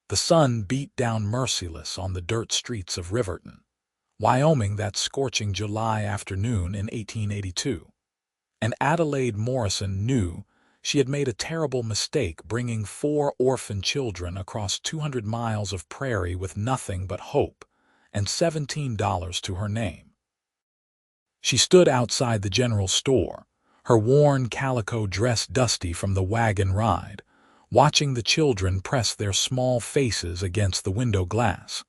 The sun beat down merciless on the dirt streets of Riverton, Wyoming, that scorching July afternoon in 1882. And Adelaide Morrison knew she had made a terrible mistake bringing 4 orphan children across 200 miles of prairie with nothing but hope and $17 to her name. She stood outside the general store, her worn calico dress dusty from the wagon ride, watching the children press their small faces against the window glass.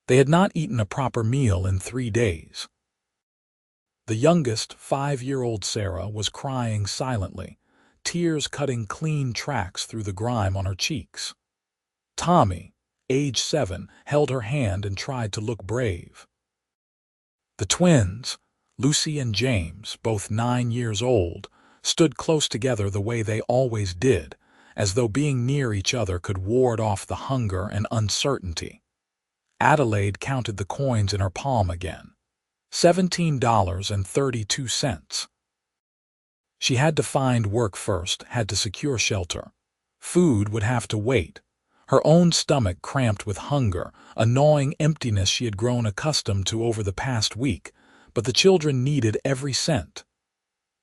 They had not eaten a proper meal in 3 days. The youngest, 5-year-old Sarah, was crying silently, tears cutting clean tracks through the grime on her cheeks. Tommy, age 7, held her hand and tried to look brave. The twins, Lucy and James, both 9 years old, stood close together the way they always did, as though being near each other could ward off the hunger and uncertainty. Adelaide counted the coins in her palm again. $17.32. She had to find work first, had to secure shelter. Food would have to wait. Her own stomach cramped with hunger, a gnawing emptiness she had grown accustomed to over the past week, but the children needed every cent.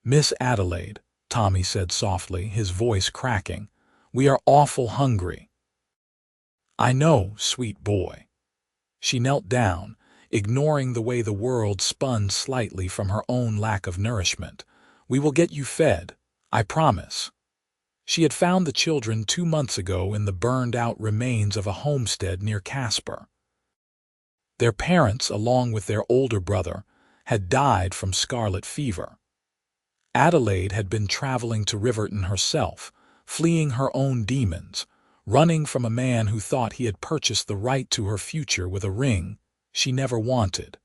"Miss Adelaide," Tommy said softly, his voice cracking, "we are awful hungry." "I know, sweet boy." She knelt down, ignoring the way the world spun slightly from her own lack of nourishment. "We will get you fed, I promise." She had found the children 2 months ago in the burned-out remains of a homestead near Casper. Their parents, along with their older brother, had died from scarlet fever. Adelaide had been traveling to Riverton herself, fleeing her own demons, running from a man who thought he had purchased the right to her future with a ring she never wanted.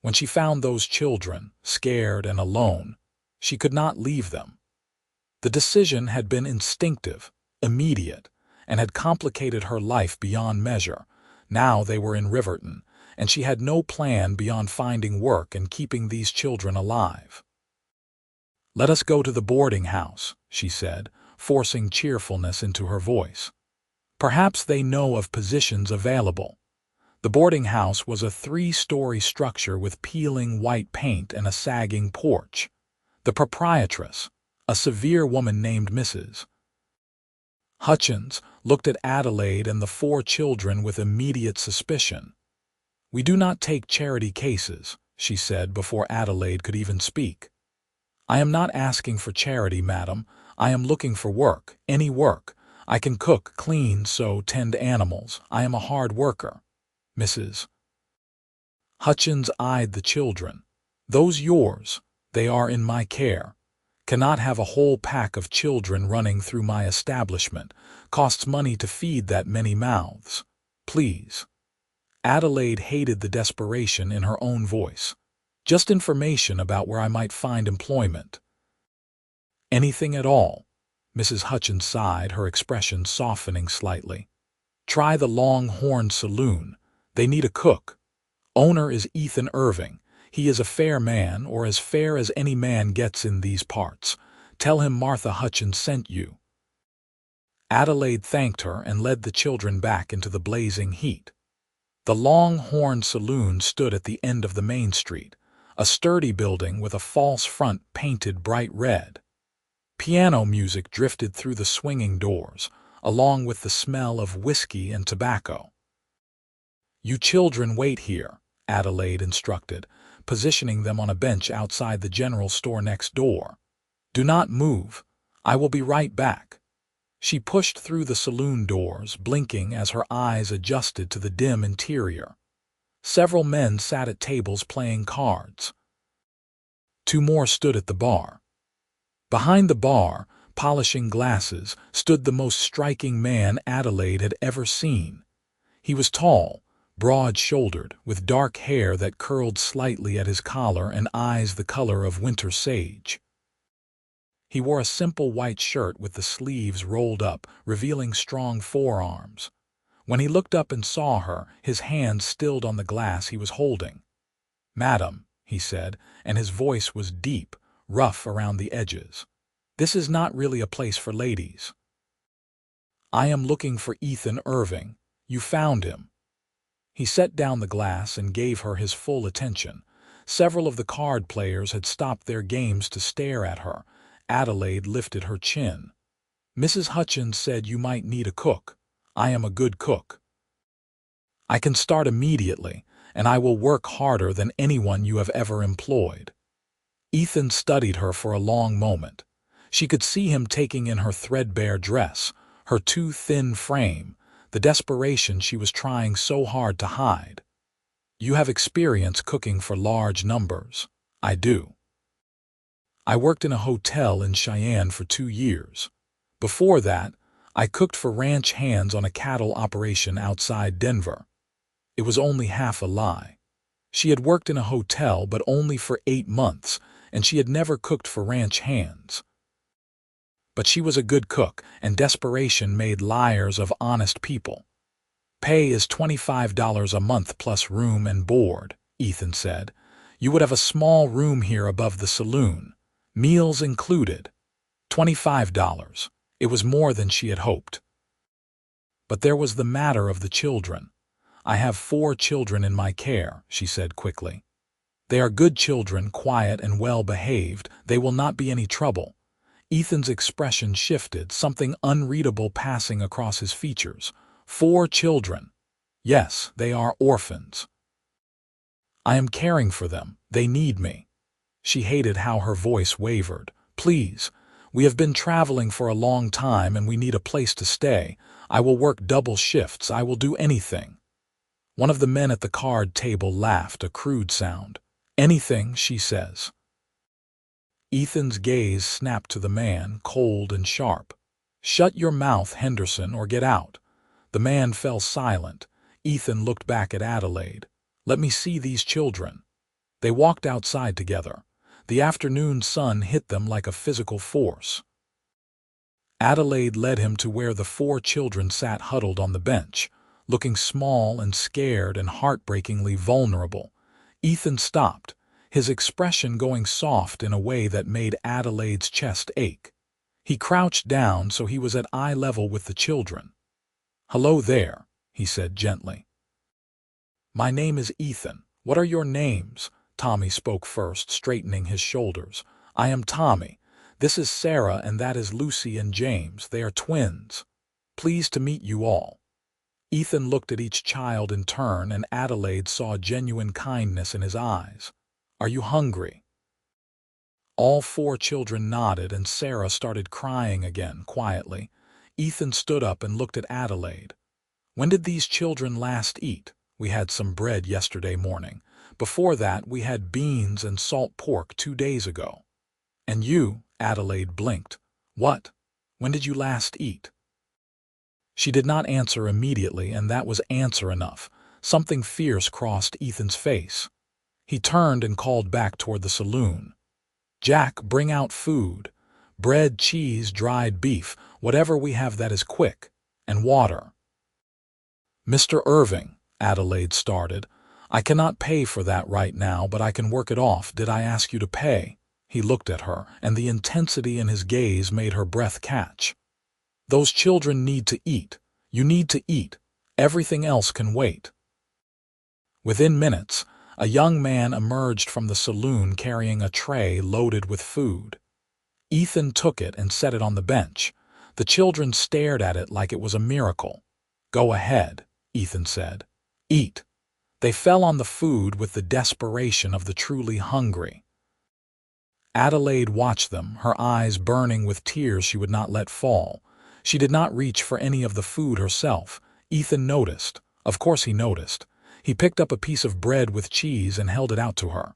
When she found those children, scared and alone, she could not leave them. The decision had been instinctive, immediate, and had complicated her life beyond measure. Now they were in Riverton, and she had no plan beyond finding work and keeping these children alive. "Let us go to the boarding house," she said, forcing cheerfulness into her voice. "Perhaps they know of positions available." The boarding house was a 3-story structure with peeling white paint and a sagging porch. The proprietress, a severe woman named Mrs. Hutchins, looked at Adelaide and the 4 children with immediate suspicion. "We do not take charity cases," she said before Adelaide could even speak. "I am not asking for charity, madam. I am looking for work, any work. I can cook, clean, sew, tend animals. I am a hard worker." Mrs. Hutchins eyed the children. "Those yours? They are in my care. Cannot have a whole pack of children running through my establishment. Costs money to feed that many mouths. Please." Adelaide hated the desperation in her own voice. "Just information about where I might find employment." "Anything at all." Mrs. Hutchins sighed, her expression softening slightly. "Try the Longhorn Saloon. They need a cook. Owner is Ethan Irving. He is a fair man, or as fair as any man gets in these parts. Tell him Martha Hutchins sent you." Adelaide thanked her and led the children back into the blazing heat. The Longhorn Saloon stood at the end of the main street, a sturdy building with a false front painted bright red. Piano music drifted through the swinging doors, along with the smell of whiskey and tobacco. "You children wait here," Adelaide instructed, positioning them on a bench outside the general store next door. "Do not move. I will be right back." She pushed through the saloon doors, blinking as her eyes adjusted to the dim interior. Several men sat at tables playing cards. 2 more stood at the bar. Behind the bar, polishing glasses, stood the most striking man Adelaide had ever seen. He was tall, broad-shouldered, with dark hair that curled slightly at his collar and eyes the color of winter sage. He wore a simple white shirt with the sleeves rolled up, revealing strong forearms. When he looked up and saw her, his hand stilled on the glass he was holding. "Madam," he said, and his voice was deep, rough around the edges. "This is not really a place for ladies." I am looking for Ethan Irving. You found him." He set down the glass and gave her his full attention. Several of the card players had stopped their games to stare at her. Adelaide lifted her chin. "Mrs. Hutchins said you might need a cook. I am a good cook. I can start immediately, and I will work harder than anyone you have ever employed." Ethan studied her for a long moment. She could see him taking in her threadbare dress, her too thin frame, the desperation she was trying so hard to hide. "You have experience cooking for large numbers." "I do. I worked in a hotel in Cheyenne for 2 years. Before that, I cooked for ranch hands on a cattle operation outside Denver." It was only half a lie. She had worked in a hotel but only for 8 months, and she had never cooked for ranch hands. But she was a good cook, and desperation made liars of honest people. "Pay is $25 a month plus room and board," Ethan said. "You would have a small room here above the saloon. Meals included. $25. It was more than she had hoped. But there was the matter of the children. "I have 4 children in my care," she said quickly. "They are good children, quiet and well-behaved. They will not be any trouble." Ethan's expression shifted, something unreadable passing across his features. 4 children. "Yes, they are orphans. I am caring for them. They need me." She hated how her voice wavered. "Please, we have been traveling for a long time and we need a place to stay. I will work double shifts. I will do anything." One of the men at the card table laughed, a crude sound. "Anything," she says. Ethan's gaze snapped to the man, cold and sharp. "Shut your mouth, Henderson, or get out." The man fell silent. Ethan looked back at Adelaide. "Let me see these children." They walked outside together. The afternoon sun hit them like a physical force. Adelaide led him to where the 4 children sat huddled on the bench, looking small and scared and heartbreakingly vulnerable. Ethan stopped, his expression going soft in a way that made Adelaide's chest ache. He crouched down so he was at eye level with the children. "Hello there," he said gently. "My name is Ethan. What are your names?" Tommy spoke first, straightening his shoulders. "I am Tommy. This is Sarah and that is Lucy and James. They are twins. Pleased to meet you all." Ethan looked at each child in turn, and Adelaide saw genuine kindness in his eyes. "Are you hungry?" All 4 children nodded, and Sarah started crying again, quietly. Ethan stood up and looked at Adelaide. "When did these children last eat?" "We had some bread yesterday morning. Before that, we had beans and salt pork 2 days ago." "And you?" Adelaide blinked. "What? When did you last eat?" She did not answer immediately, and that was answer enough. Something fierce crossed Ethan's face. He turned and called back toward the saloon. "Jack, bring out food. Bread, cheese, dried beef, whatever we have that is quick. And water." "Mr. Irving," Adelaide started, "I cannot pay for that right now, but I can work it off. Did I ask you to pay?" He looked at her, and the intensity in his gaze made her breath catch. "Those children need to eat. You need to eat. Everything else can wait." Within minutes, a young man emerged from the saloon carrying a tray loaded with food. Ethan took it and set it on the bench. The children stared at it like it was a miracle. "Go ahead," Ethan said. "Eat." They fell on the food with the desperation of the truly hungry. Adelaide watched them, her eyes burning with tears she would not let fall. She did not reach for any of the food herself. Ethan noticed. Of course he noticed. He picked up a piece of bread with cheese and held it out to her.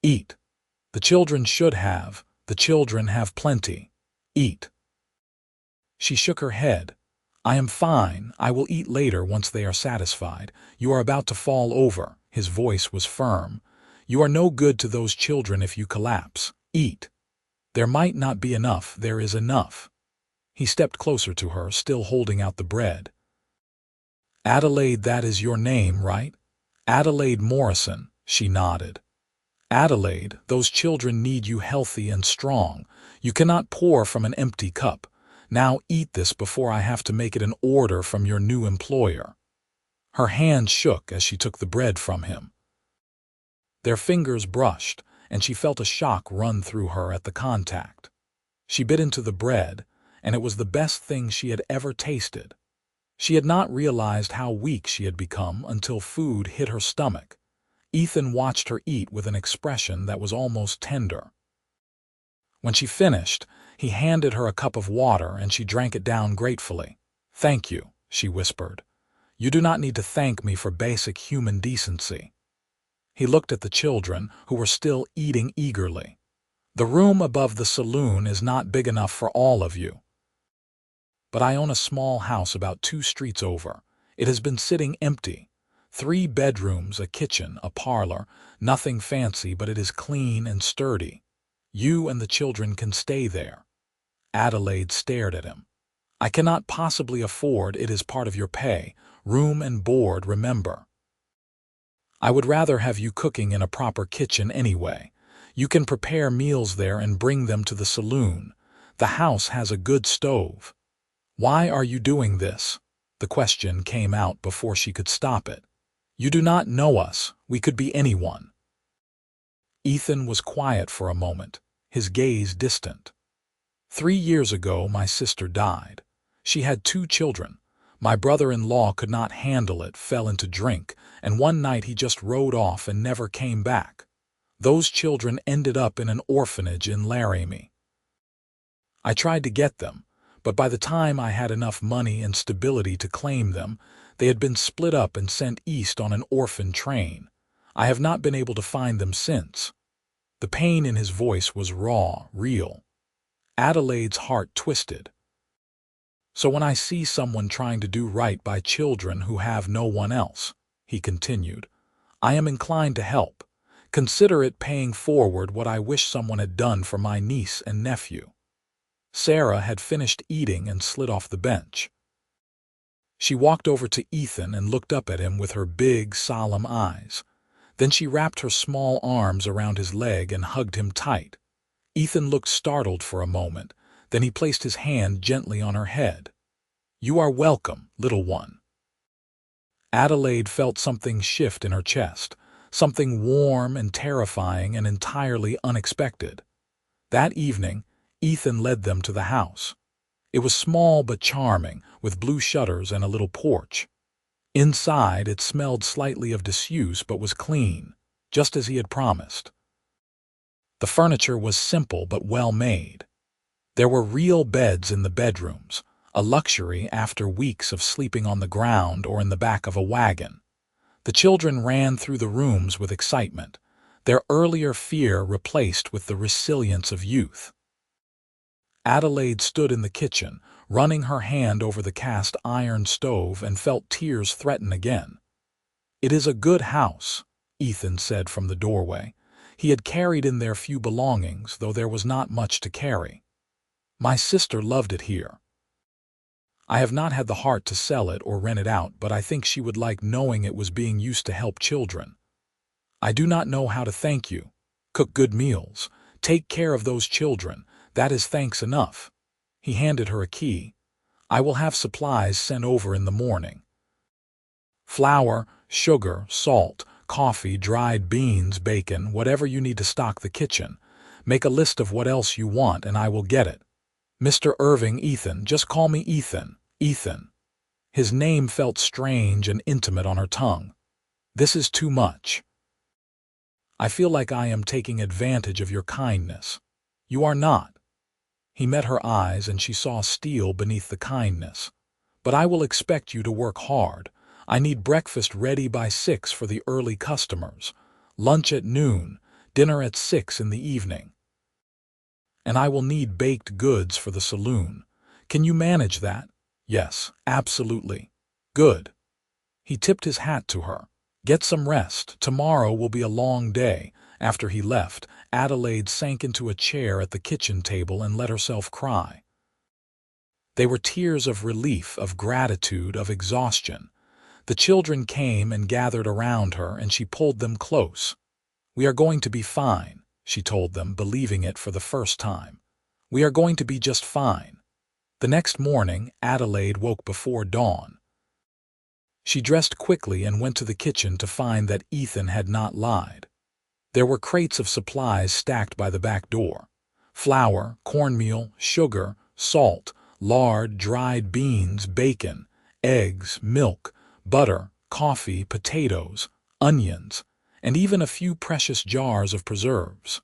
"Eat. The children should have. The children have plenty. Eat." She shook her head. "I am fine. I will eat later once they are satisfied. You are about to fall over." His voice was firm. "You are no good to those children if you collapse. Eat. There might not be enough. There is enough." He stepped closer to her, still holding out the bread. "Adelaide, that is your name, right?" "Adelaide Morrison," she nodded. "Adelaide, those children need you healthy and strong. You cannot pour from an empty cup. Now eat this before I have to make it an order from your new employer." Her hand shook as she took the bread from him. Their fingers brushed, and she felt a shock run through her at the contact. She bit into the bread, and it was the best thing she had ever tasted. She had not realized how weak she had become until food hit her stomach. Ethan watched her eat with an expression that was almost tender. When she finished, he handed her a cup of water and she drank it down gratefully. "Thank you," she whispered. "You do not need to thank me for basic human decency." He looked at the children, who were still eating eagerly. "The room above the saloon is not big enough for all of you. But I own a small house about 2 streets over. It has been sitting empty. 3 bedrooms, a kitchen, a parlor, nothing fancy, but it is clean and sturdy. You and the children can stay there." Adelaide stared at him. "I cannot possibly afford it. Is part of your pay, room and board, remember. I would rather have you cooking in a proper kitchen anyway. You can prepare meals there and bring them to the saloon. The house has a good stove." "Why are you doing this?" The question came out before she could stop it. "You do not know us. We could be anyone." Ethan was quiet for a moment, his gaze distant. 3 years ago, my sister died. She had 2 children. My brother-in-law could not handle it, fell into drink, and one night he just rode off and never came back. Those children ended up in an orphanage in Laramie. I tried to get them, but by the time I had enough money and stability to claim them, they had been split up and sent east on an orphan train. I have not been able to find them since. The pain in his voice was raw, real. Adelaide's heart twisted. "So when I see someone trying to do right by children who have no one else," he continued, "I am inclined to help. Consider it paying forward what I wish someone had done for my niece and nephew." Sarah had finished eating and slid off the bench. She walked over to Ethan and looked up at him with her big, solemn eyes. Then she wrapped her small arms around his leg and hugged him tight. Ethan looked startled for a moment, then he placed his hand gently on her head. "You are welcome, little one." Adelaide felt something shift in her chest, something warm and terrifying and entirely unexpected. That evening, Ethan led them to the house. It was small but charming, with blue shutters and a little porch. Inside, it smelled slightly of disuse but was clean, just as he had promised. The furniture was simple but well made. There were real beds in the bedrooms, a luxury after weeks of sleeping on the ground or in the back of a wagon. The children ran through the rooms with excitement, their earlier fear replaced with the resilience of youth. Adelaide stood in the kitchen, running her hand over the cast iron stove, and felt tears threaten again. "It is a good house," Ethan said from the doorway. He had carried in their few belongings, though there was not much to carry. "My sister loved it here. I have not had the heart to sell it or rent it out, but I think she would like knowing it was being used to help children. I do not know how to thank you. Cook good meals. Take care of those children. That is thanks enough." He handed her a key. "I will have supplies sent over in the morning. Flour, sugar, salt, coffee, dried beans, bacon, whatever you need to stock the kitchen. Make a list of what else you want and I will get it. Mr. Irving, Ethan, just call me Ethan, Ethan." His name felt strange and intimate on her tongue. "This is too much. I feel like I am taking advantage of your kindness. You are not." He met her eyes and she saw steel beneath the kindness. "But I will expect you to work hard. I need breakfast ready by 6 for the early customers, lunch at noon, dinner at 6 in the evening. And I will need baked goods for the saloon. Can you manage that?" "Yes, absolutely." "Good." He tipped his hat to her. "Get some rest. Tomorrow will be a long day." After he left, Adelaide sank into a chair at the kitchen table and let herself cry. They were tears of relief, of gratitude, of exhaustion. The children came and gathered around her, and she pulled them close. "We are going to be fine," she told them, believing it for the first time. "We are going to be just fine." The next morning, Adelaide woke before dawn. She dressed quickly and went to the kitchen to find that Ethan had not lied. There were crates of supplies stacked by the back door. Flour, cornmeal, sugar, salt, lard, dried beans, bacon, eggs, milk, butter, coffee, potatoes, onions, and even a few precious jars of preserves.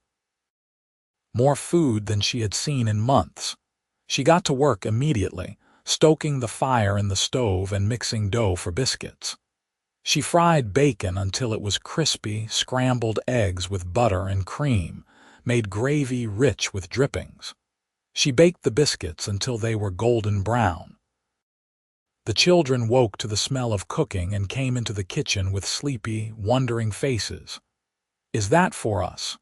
More food than she had seen in months. She got to work immediately, stoking the fire in the stove and mixing dough for biscuits. She fried bacon until it was crispy, scrambled eggs with butter and cream, made gravy rich with drippings. She baked the biscuits until they were golden brown. The children woke to the smell of cooking and came into the kitchen with sleepy, wondering faces. "Is that for us?"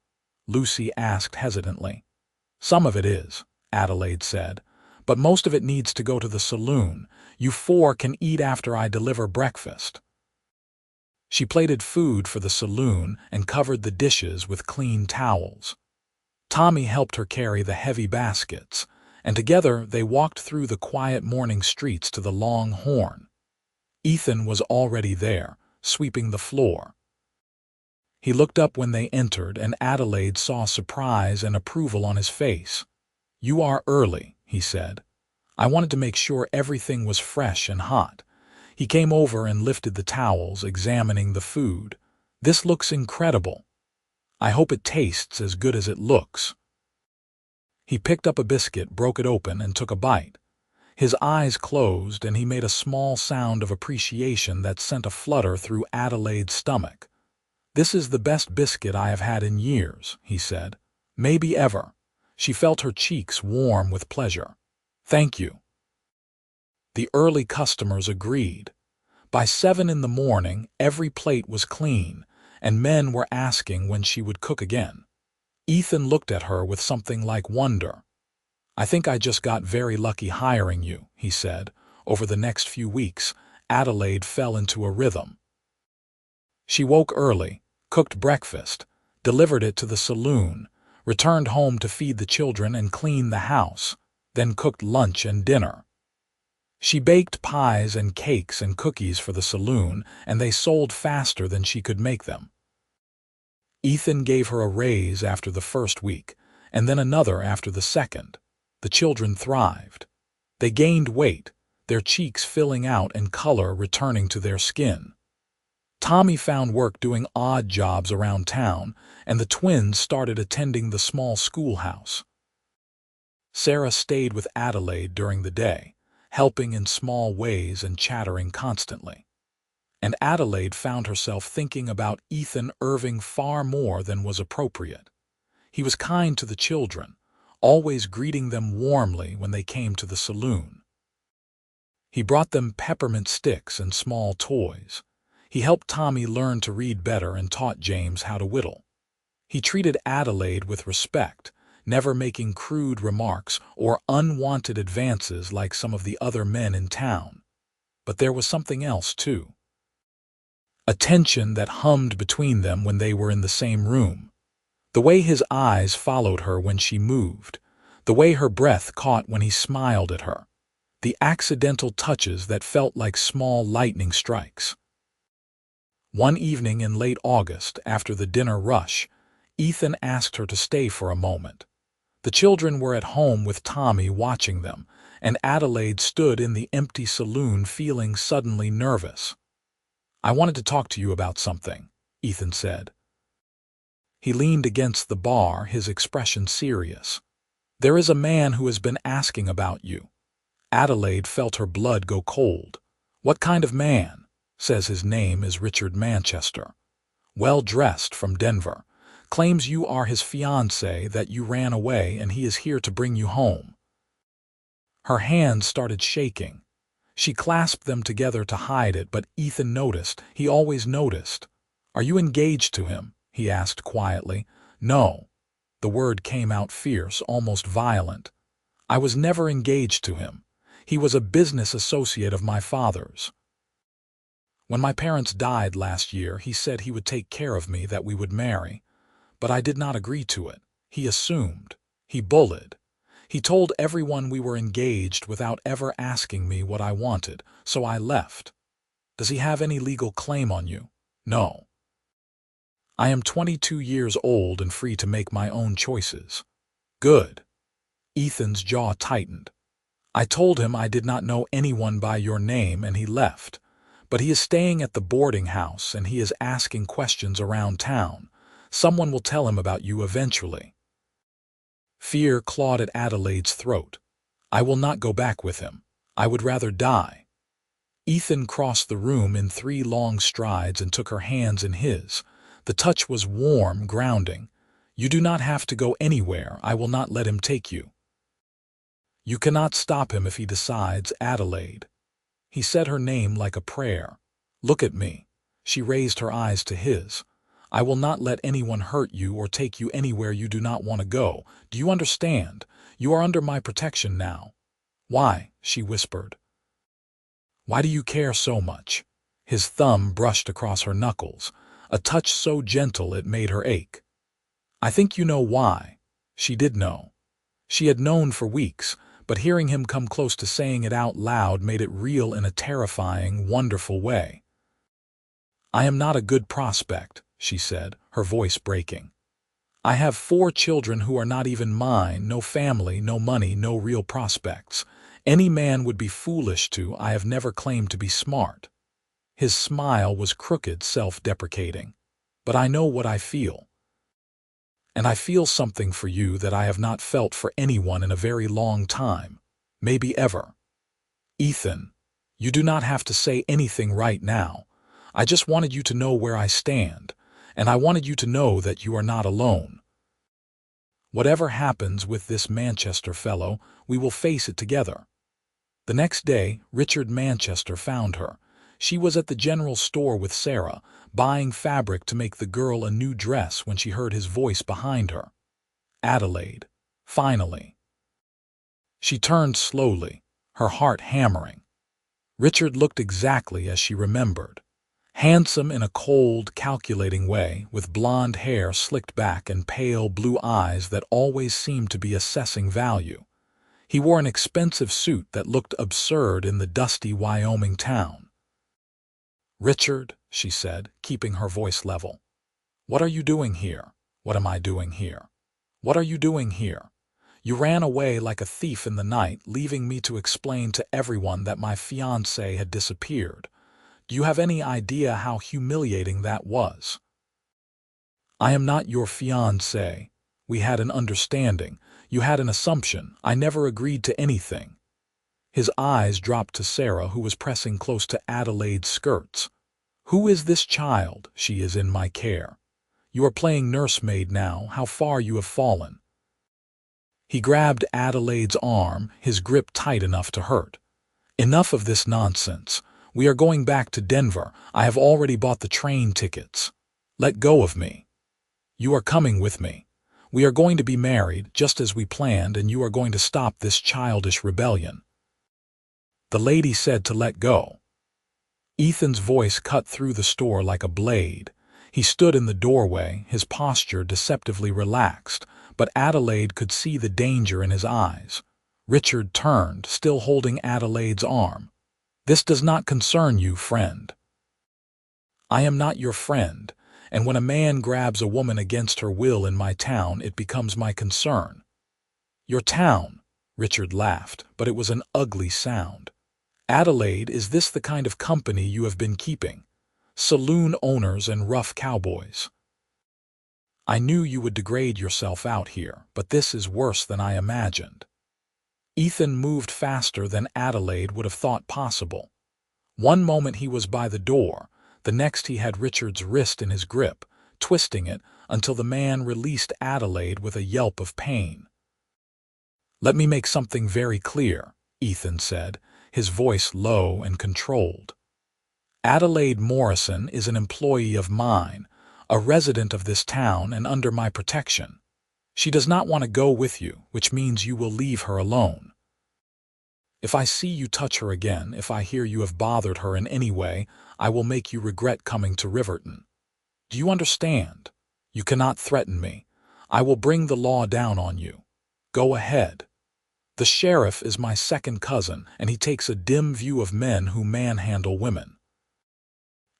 Lucy asked hesitantly. "Some of it is," Adelaide said, "but most of it needs to go to the saloon. You four can eat after I deliver breakfast." She plated food for the saloon and covered the dishes with clean towels. Tommy helped her carry the heavy baskets, and together they walked through the quiet morning streets to the Long Horn. Ethan was already there, sweeping the floor. He looked up when they entered, and Adelaide saw surprise and approval on his face. "You are early," he said. "I wanted to make sure everything was fresh and hot." He came over and lifted the towels, examining the food. "This looks incredible. I hope it tastes as good as it looks." He picked up a biscuit, broke it open, and took a bite. His eyes closed, and he made a small sound of appreciation that sent a flutter through Adelaide's stomach. "This is the best biscuit I have had in years," he said. "Maybe ever." She felt her cheeks warm with pleasure. "Thank you." The early customers agreed. By 7 in the morning, every plate was clean, and men were asking when she would cook again. Ethan looked at her with something like wonder. "I think I just got very lucky hiring you," he said. Over the next few weeks, Adelaide fell into a rhythm. She woke early, cooked breakfast, delivered it to the saloon, returned home to feed the children and clean the house, then cooked lunch and dinner. She baked pies and cakes and cookies for the saloon, and they sold faster than she could make them. Ethan gave her a raise after the first week, and then another after the second. The children thrived. They gained weight, their cheeks filling out and color returning to their skin. Tommy found work doing odd jobs around town, and the twins started attending the small schoolhouse. Sarah stayed with Adelaide during the day, helping in small ways and chattering constantly. And Adelaide found herself thinking about Ethan Irving far more than was appropriate. He was kind to the children, always greeting them warmly when they came to the saloon. He brought them peppermint sticks and small toys. He helped Tommy learn to read better and taught James how to whittle. He treated Adelaide with respect, never making crude remarks or unwanted advances like some of the other men in town. But there was something else, too. A tension that hummed between them when they were in the same room. The way his eyes followed her when she moved, the way her breath caught when he smiled at her, the accidental touches that felt like small lightning strikes. One evening in late August, after the dinner rush, Ethan asked her to stay for a moment. The children were at home with Tommy watching them, and Adelaide stood in the empty saloon feeling suddenly nervous. "I wanted to talk to you about something," Ethan said. He leaned against the bar, his expression serious. "There is a man who has been asking about you." Adelaide felt her blood go cold. "What kind of man?" "Says his name is Richard Manchester. Well-dressed, from Denver. Claims you are his fiancée, that you ran away, and he is here to bring you home." Her hands started shaking. She clasped them together to hide it, but Ethan noticed. He always noticed. "Are you engaged to him?" he asked quietly. "No." The word came out fierce, almost violent. "I was never engaged to him. He was a business associate of my father's. When my parents died last year, he said he would take care of me, that we would marry. But I did not agree to it. He assumed. He bullied. He told everyone we were engaged without ever asking me what I wanted, so I left. Does he have any legal claim on you? No. I am 22 years old and free to make my own choices. Good. Ethan's jaw tightened. I told him I did not know anyone by your name and he left. But he is staying at the boarding house and he is asking questions around town. Someone will tell him about you eventually. Fear clawed at Adelaide's throat. I will not go back with him. I would rather die. Ethan crossed the room in 3 long strides and took her hands in his. The touch was warm, grounding. You do not have to go anywhere. I will not let him take you. You cannot stop him if he decides, Adelaide. He said her name like a prayer. Look at me. She raised her eyes to his. I will not let anyone hurt you or take you anywhere you do not want to go. Do you understand? You are under my protection now. Why? She whispered. Why do you care so much? His thumb brushed across her knuckles, a touch so gentle it made her ache. I think you know why. She did know. She had known for weeks, but hearing him come close to saying it out loud made it real in a terrifying, wonderful way. I am not a good prospect, she said, her voice breaking. I have 4 children who are not even mine, no family, no money, no real prospects. Any man would be foolish to. I have never claimed to be smart. His smile was crooked, self-deprecating. But I know what I feel. And I feel something for you that I have not felt for anyone in a very long time, maybe ever. Ethan, you do not have to say anything right now. I just wanted you to know where I stand, and I wanted you to know that you are not alone. Whatever happens with this Manchester fellow, we will face it together. The next day, Richard Manchester found her. She was at the general store with Sarah, buying fabric to make the girl a new dress when she heard his voice behind her. Adelaide. Finally. She turned slowly, her heart hammering. Richard looked exactly as she remembered. Handsome in a cold, calculating way, with blonde hair slicked back and pale blue eyes that always seemed to be assessing value. He wore an expensive suit that looked absurd in the dusty Wyoming town. Richard, she said, keeping her voice level. What are you doing here? What am I doing here? What are you doing here? You ran away like a thief in the night, leaving me to explain to everyone that my fiancé had disappeared. Do you have any idea how humiliating that was? I am not your fiancé. We had an understanding. You had an assumption. I never agreed to anything. His eyes dropped to Sarah, who was pressing close to Adelaide's skirts. Who is this child? She is in my care. You are playing nursemaid now. How far you have fallen. He grabbed Adelaide's arm, his grip tight enough to hurt. Enough of this nonsense. We are going back to Denver. I have already bought the train tickets. Let go of me. You are coming with me. We are going to be married, just as we planned, and you are going to stop this childish rebellion. The lady said to let go. Ethan's voice cut through the store like a blade. He stood in the doorway, his posture deceptively relaxed, but Adelaide could see the danger in his eyes. Richard turned, still holding Adelaide's arm. This does not concern you, friend. I am not your friend, and when a man grabs a woman against her will in my town, it becomes my concern. Your town, Richard laughed, but it was an ugly sound. Adelaide, is this the kind of company you have been keeping? Saloon owners and rough cowboys. I knew you would degrade yourself out here, but this is worse than I imagined. Ethan moved faster than Adelaide would have thought possible. One moment he was by the door, the next he had Richard's wrist in his grip, twisting it until the man released Adelaide with a yelp of pain. Let me make something very clear, Ethan said, his voice low and controlled. Adelaide Morrison is an employee of mine, a resident of this town and under my protection. She does not want to go with you, which means you will leave her alone. If I see you touch her again, if I hear you have bothered her in any way, I will make you regret coming to Riverton. Do you understand? You cannot threaten me. I will bring the law down on you. Go ahead. The sheriff is my second cousin, and he takes a dim view of men who manhandle women.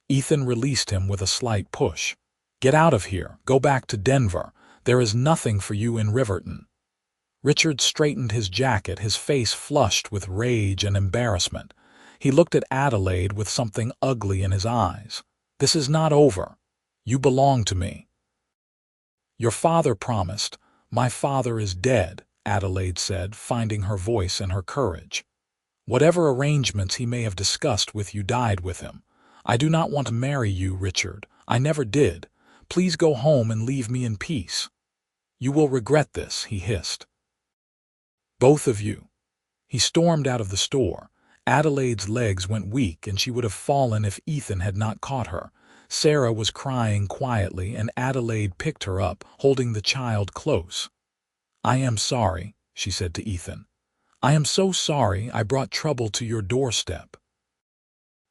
Ethan released him with a slight push. Get out of here. Go back to Denver. There is nothing for you in Riverton. Richard straightened his jacket, his face flushed with rage and embarrassment. He looked at Adelaide with something ugly in his eyes. This is not over. You belong to me. Your father promised. My father is dead, Adelaide said, finding her voice and her courage. Whatever arrangements he may have discussed with you died with him. I do not want to marry you, Richard. I never did. Please go home and leave me in peace. You will regret this, he hissed. Both of you. He stormed out of the store. Adelaide's legs went weak and she would have fallen if Ethan had not caught her. Sarah was crying quietly and Adelaide picked her up, holding the child close. I am sorry, she said to Ethan. I am so sorry I brought trouble to your doorstep.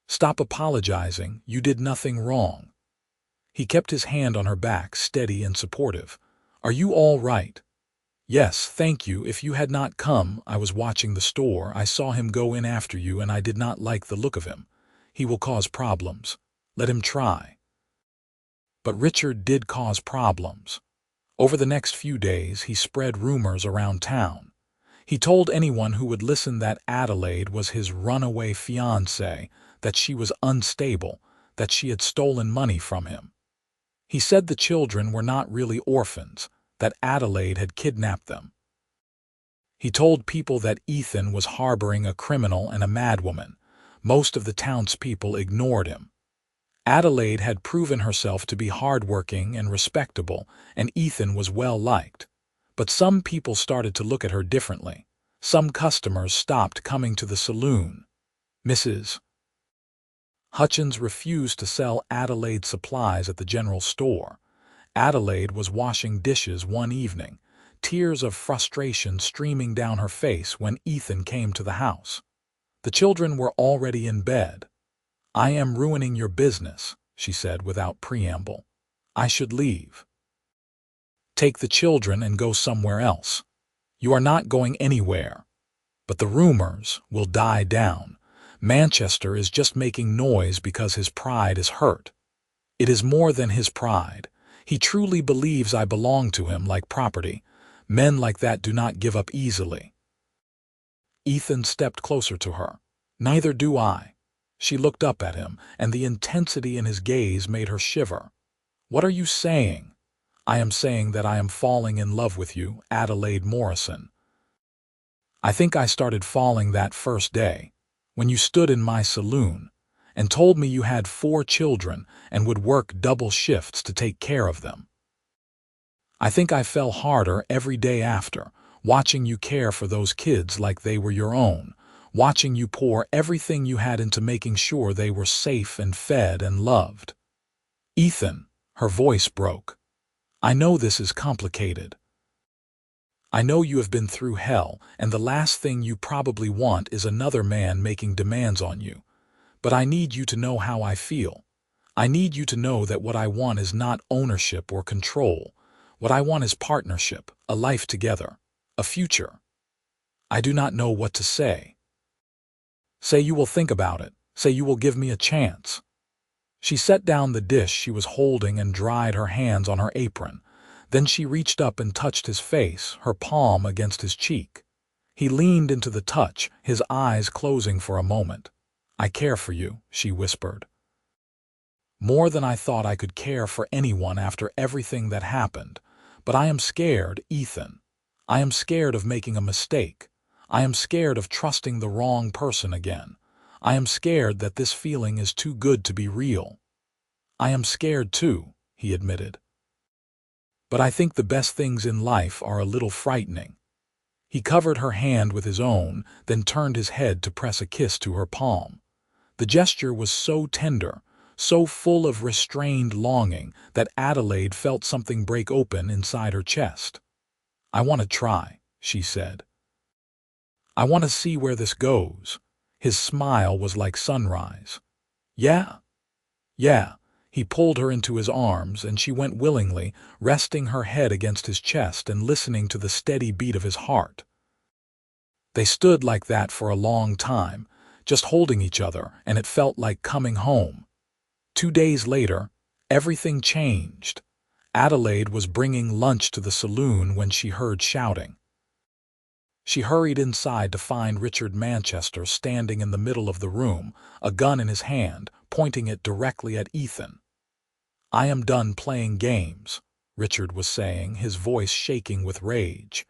Stop apologizing. You did nothing wrong. He kept his hand on her back, steady and supportive. Are you all right? Yes, thank you. If you had not come, I was watching the store. I saw him go in after you and I did not like the look of him. He will cause problems. Let him try. But Richard did cause problems. Over the next few days, he spread rumors around town. He told anyone who would listen that Adelaide was his runaway fiancée, that she was unstable, that she had stolen money from him. He said the children were not really orphans, that Adelaide had kidnapped them. He told people that Ethan was harboring a criminal and a madwoman. Most of the townspeople ignored him. Adelaide had proven herself to be hardworking and respectable, and Ethan was well-liked. But some people started to look at her differently. Some customers stopped coming to the saloon. Mrs. Hutchins refused to sell Adelaide supplies at the general store. Adelaide was washing dishes one evening, tears of frustration streaming down her face when Ethan came to the house. The children were already in bed. I am ruining your business, she said without preamble. I should leave. Take the children and go somewhere else. You are not going anywhere. But the rumors will die down. Manchester is just making noise because his pride is hurt. It is more than his pride. He truly believes I belong to him like property. Men like that do not give up easily. Ethan stepped closer to her. Neither do I. She looked up at him, and the intensity in his gaze made her shiver. What are you saying? I am saying that I am falling in love with you, Adelaide Morrison. I think I started falling that first day, when you stood in my saloon and told me you had 4 children and would work double shifts to take care of them. I think I fell harder every day after, watching you care for those kids like they were your own, watching you pour everything you had into making sure they were safe and fed and loved. Ethan, her voice broke. I know this is complicated. I know you have been through hell, and the last thing you probably want is another man making demands on you. But I need you to know how I feel. I need you to know that what I want is not ownership or control. What I want is partnership, a life together, a future. I do not know what to say. Say you will think about it. Say you will give me a chance. She set down the dish she was holding and dried her hands on her apron. Then she reached up and touched his face, her palm against his cheek. He leaned into the touch, his eyes closing for a moment. I care for you, she whispered. More than I thought I could care for anyone after everything that happened. But I am scared, Ethan. I am scared of making a mistake. I am scared of trusting the wrong person again. I am scared that this feeling is too good to be real. I am scared too, he admitted. But I think the best things in life are a little frightening. He covered her hand with his own, then turned his head to press a kiss to her palm. The gesture was so tender, so full of restrained longing, that Adelaide felt something break open inside her chest. I want to try, she said. I want to see where this goes. His smile was like sunrise. Yeah. He pulled her into his arms, and she went willingly, resting her head against his chest and listening to the steady beat of his heart. They stood like that for a long time, just holding each other, and it felt like coming home. 2 days later, everything changed. Adelaide was bringing lunch to the saloon when she heard shouting. She hurried inside to find Richard Manchester standing in the middle of the room, a gun in his hand, pointing it directly at Ethan. "I am done playing games," Richard was saying, his voice shaking with rage.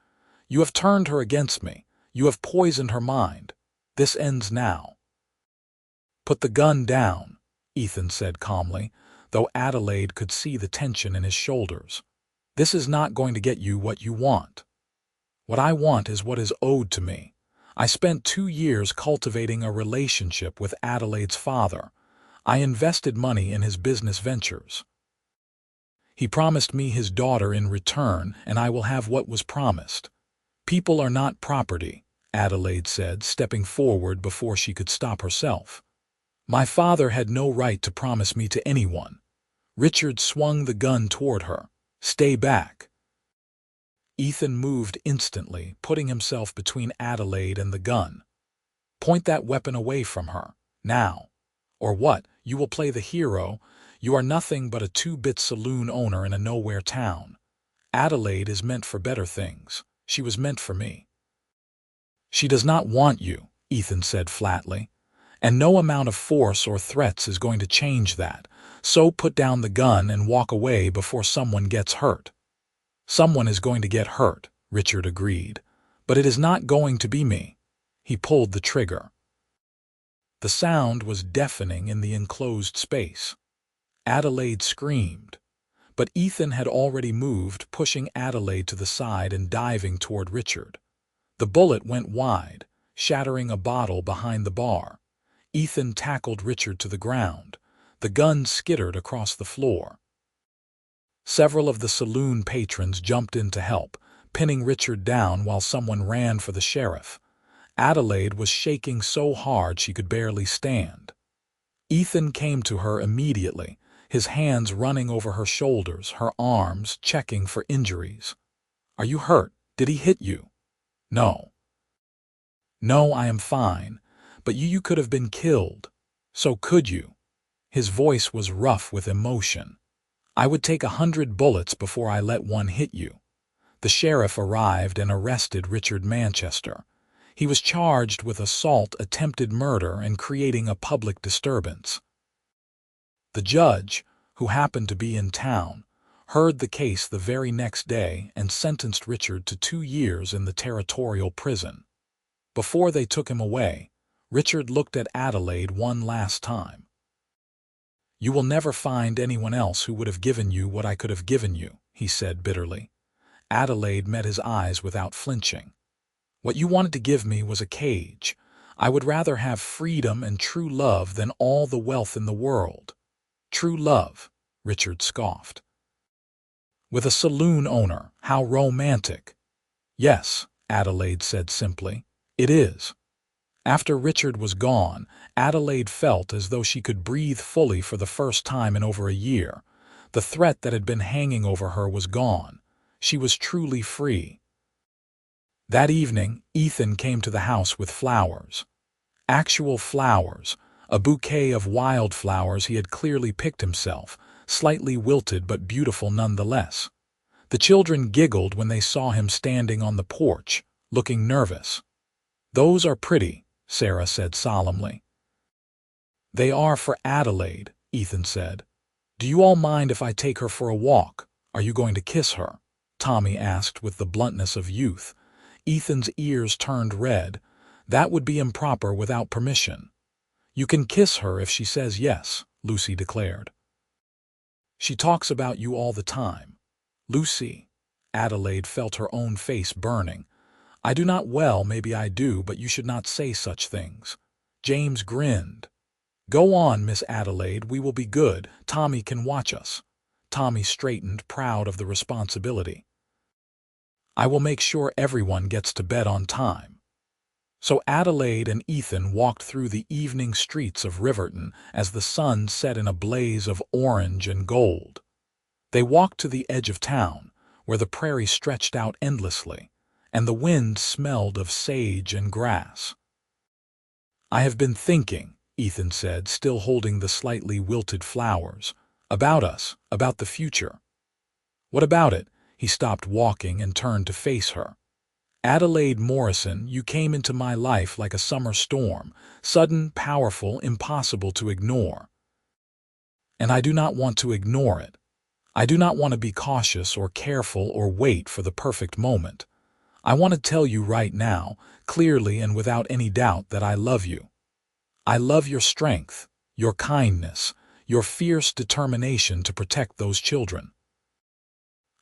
"You have turned her against me. You have poisoned her mind. This ends now." "Put the gun down," Ethan said calmly, though Adelaide could see the tension in his shoulders. "This is not going to get you what you want. What I want is what is owed to me. I spent 2 years cultivating a relationship with Adelaide's father. I invested money in his business ventures. He promised me his daughter in return, and I will have what was promised. People are not property," Adelaide said, stepping forward before she could stop herself. "My father had no right to promise me to anyone." Richard swung the gun toward her. "Stay back." Ethan moved instantly, putting himself between Adelaide and the gun. "Point that weapon away from her, now. Or what? You will play the hero? You are nothing but a two-bit saloon owner in a nowhere town. Adelaide is meant for better things. She was meant for me." "She does not want you," Ethan said flatly. "And no amount of force or threats is going to change that. So put down the gun and walk away before someone gets hurt." "Someone is going to get hurt," Richard agreed. "But it is not going to be me." He pulled the trigger. The sound was deafening in the enclosed space. Adelaide screamed. But Ethan had already moved, pushing Adelaide to the side and diving toward Richard. The bullet went wide, shattering a bottle behind the bar. Ethan tackled Richard to the ground. The gun skittered across the floor. Several of the saloon patrons jumped in to help, pinning Richard down while someone ran for the sheriff. Adelaide was shaking so hard she could barely stand. Ethan came to her immediately, his hands running over her shoulders, her arms checking for injuries. "Are you hurt? Did he hit you?" "No." "No, I am fine. But you could have been killed. So could you." His voice was rough with emotion. "I would take 100 bullets before I let one hit you." The sheriff arrived and arrested Richard Manchester. He was charged with assault, attempted murder, and creating a public disturbance. The judge, who happened to be in town, heard the case the very next day and sentenced Richard to 2 years in the territorial prison. Before they took him away, Richard looked at Adelaide one last time. "You will never find anyone else who would have given you what I could have given you," he said bitterly. Adelaide met his eyes without flinching. "What you wanted to give me was a cage. I would rather have freedom and true love than all the wealth in the world." "True love," Richard scoffed. "With a saloon owner, how romantic." "Yes," Adelaide said simply, "it is." After Richard was gone, Adelaide felt as though she could breathe fully for the first time in over a year. The threat that had been hanging over her was gone. She was truly free. That evening, Ethan came to the house with flowers. Actual flowers, a bouquet of wildflowers he had clearly picked himself, slightly wilted but beautiful nonetheless. The children giggled when they saw him standing on the porch, looking nervous. "Those are pretty," Sarah said solemnly. "They are for Adelaide," Ethan said. "Do you all mind if I take her for a walk? Are you going to kiss her?" Tommy asked with the bluntness of youth. Ethan's ears turned red. "That would be improper without permission." "You can kiss her if she says yes," Lucy declared. "She talks about you all the time." "Lucy," Adelaide felt her own face burning. "I do not well, maybe I do, but you should not say such things." James grinned. "Go on, Miss Adelaide, we will be good. Tommy can watch us." Tommy straightened, proud of the responsibility. "I will make sure everyone gets to bed on time." So Adelaide and Ethan walked through the evening streets of Riverton as the sun set in a blaze of orange and gold. They walked to the edge of town, where the prairie stretched out endlessly. and the wind smelled of sage and grass. "I have been thinking," Ethan said, still holding the slightly wilted flowers, "about us, about the future." "What about it?" He stopped walking and turned to face her. "Adelaide Morrison, you came into my life like a summer storm, sudden, powerful, impossible to ignore. And I do not want to ignore it. I do not want to be cautious or careful or wait for the perfect moment. I want to tell you right now, clearly and without any doubt, that I love you. I love your strength, your kindness, your fierce determination to protect those children.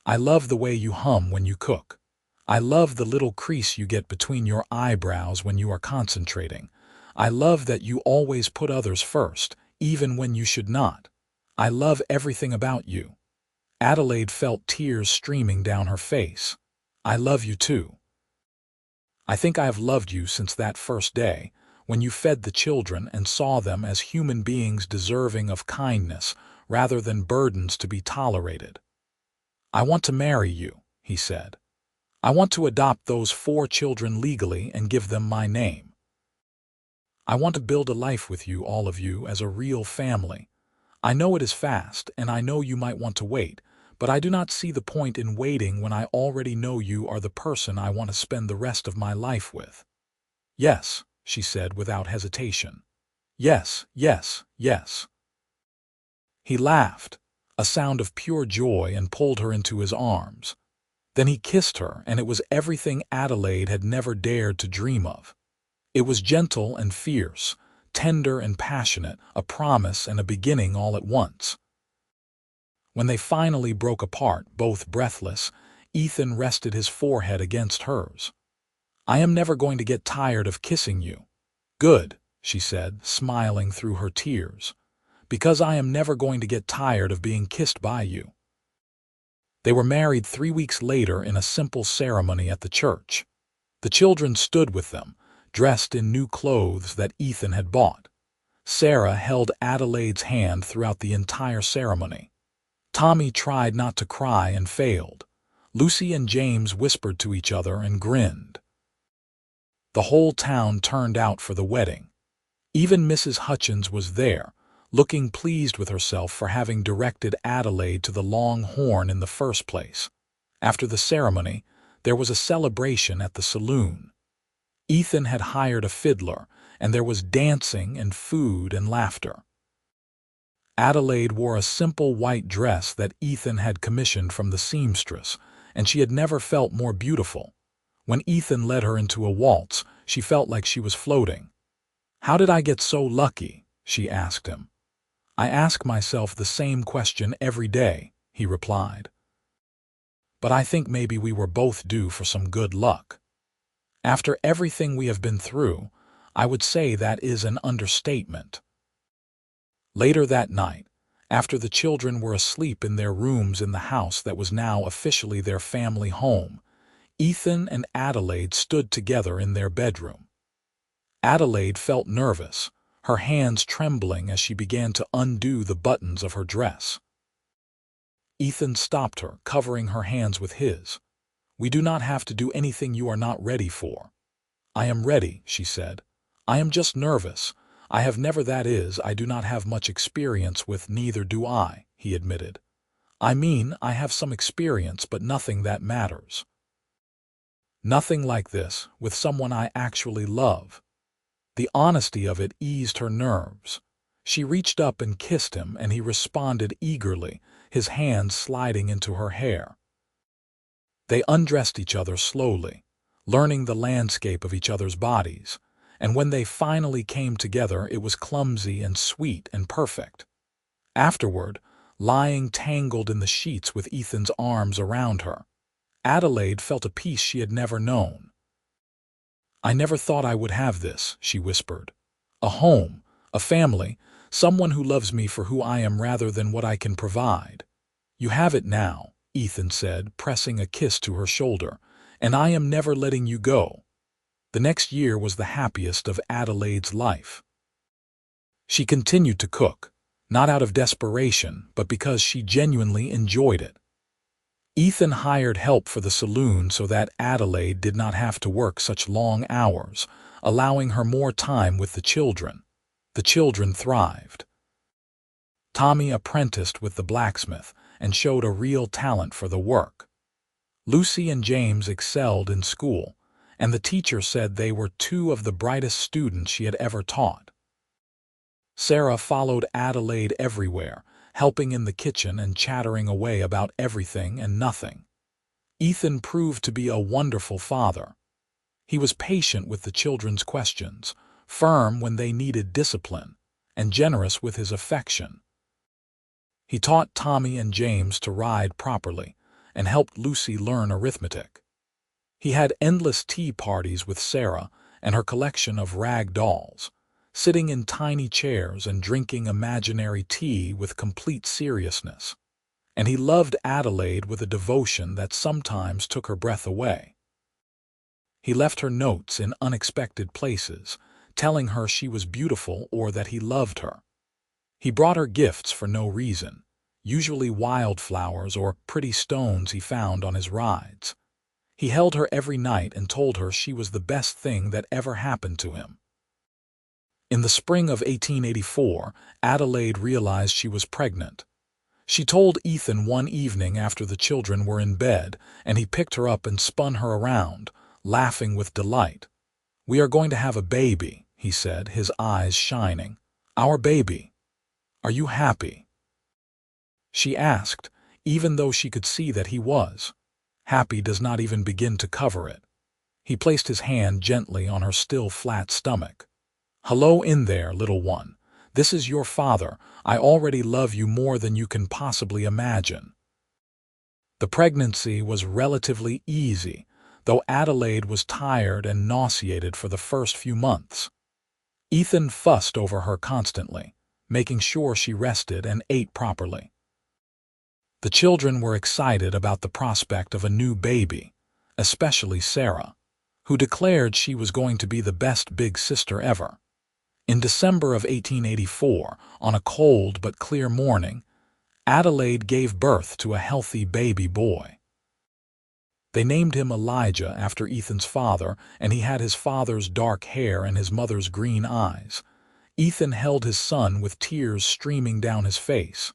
I love the way you hum when you cook. I love the little crease you get between your eyebrows when you are concentrating. I love that you always put others first, even when you should not. I love everything about you." Adelaide felt tears streaming down her face. "I love you too. I think I have loved you since that first day, when you fed the children and saw them as human beings deserving of kindness rather than burdens to be tolerated. I want to marry you," he said. "I want to adopt those 4 children legally and give them my name. I want to build a life with you, all of you, as a real family. I know it is fast, and I know you might want to wait, but I do not see the point in waiting when I already know you are the person I want to spend the rest of my life with." "Yes," she said without hesitation. "Yes, yes, yes." He laughed, a sound of pure joy, and pulled her into his arms. Then he kissed her, and it was everything Adelaide had never dared to dream of. It was gentle and fierce, tender and passionate, a promise and a beginning all at once. When they finally broke apart, both breathless, Ethan rested his forehead against hers. "I am never going to get tired of kissing you." "Good," she said, smiling through her tears, "because I am never going to get tired of being kissed by you." They were married 3 weeks later in a simple ceremony at the church. The children stood with them, dressed in new clothes that Ethan had bought. Sarah held Adelaide's hand throughout the entire ceremony. Tommy tried not to cry and failed. Lucy and James whispered to each other and grinned. The whole town turned out for the wedding. Even Mrs. Hutchins was there, looking pleased with herself for having directed Adelaide to the long horn in the first place. After the ceremony, there was a celebration at the saloon. Ethan had hired a fiddler, and there was dancing and food and laughter. Adelaide wore a simple white dress that Ethan had commissioned from the seamstress, and she had never felt more beautiful. When Ethan led her into a waltz, she felt like she was floating. "How did I get so lucky?" she asked him. "I ask myself the same question every day," he replied. "But I think maybe we were both due for some good luck. After everything we have been through, I would say that is an understatement." Later that night, after the children were asleep in their rooms in the house that was now officially their family home, Ethan and Adelaide stood together in their bedroom. Adelaide felt nervous, her hands trembling as she began to undo the buttons of her dress. Ethan stopped her, covering her hands with his. "We do not have to do anything you are not ready for." "I am ready," she said. "I am just nervous. I have never, that is, I do not have much experience with, neither do I," he admitted. "I mean, I have some experience, but nothing that matters. Nothing like this, with someone I actually love." The honesty of it eased her nerves. She reached up and kissed him, and he responded eagerly, his hands sliding into her hair. They undressed each other slowly, learning the landscape of each other's bodies, and when they finally came together, it was clumsy and sweet and perfect. Afterward, lying tangled in the sheets with Ethan's arms around her, Adelaide felt a peace she had never known. "I never thought I would have this," she whispered. "A home, a family, someone who loves me for who I am rather than what I can provide." "You have it now," Ethan said, pressing a kiss to her shoulder, "and I am never letting you go." The next year was the happiest of Adelaide's life. She continued to cook, not out of desperation, but because she genuinely enjoyed it. Ethan hired help for the saloon so that Adelaide did not have to work such long hours, allowing her more time with the children. The children thrived. Tommy apprenticed with the blacksmith and showed a real talent for the work. Lucy and James excelled in school, and the teacher said they were two of the brightest students she had ever taught. Sarah followed Adelaide everywhere, helping in the kitchen and chattering away about everything and nothing. Ethan proved to be a wonderful father. He was patient with the children's questions, firm when they needed discipline, and generous with his affection. He taught Tommy and James to ride properly and helped Lucy learn arithmetic. He had endless tea parties with Sarah and her collection of rag dolls, sitting in tiny chairs and drinking imaginary tea with complete seriousness. And he loved Adelaide with a devotion that sometimes took her breath away. He left her notes in unexpected places, telling her she was beautiful or that he loved her. He brought her gifts for no reason, usually wildflowers or pretty stones he found on his rides. He held her every night and told her she was the best thing that ever happened to him. In the spring of 1884, Adelaide realized she was pregnant. She told Ethan one evening after the children were in bed, and he picked her up and spun her around, laughing with delight. "We are going to have a baby," he said, his eyes shining. "Our baby. Are you happy?" She asked, even though she could see that he was. Happy does not even begin to cover it. He placed his hand gently on her still flat stomach. "Hello in there, little one. This is your father. I already love you more than you can possibly imagine." The pregnancy was relatively easy, though Adelaide was tired and nauseated for the first few months. Ethan fussed over her constantly, making sure she rested and ate properly. The children were excited about the prospect of a new baby, especially Sarah, who declared she was going to be the best big sister ever. In December of 1884, on a cold but clear morning, Adelaide gave birth to a healthy baby boy. They named him Elijah after Ethan's father, and he had his father's dark hair and his mother's green eyes. Ethan held his son with tears streaming down his face.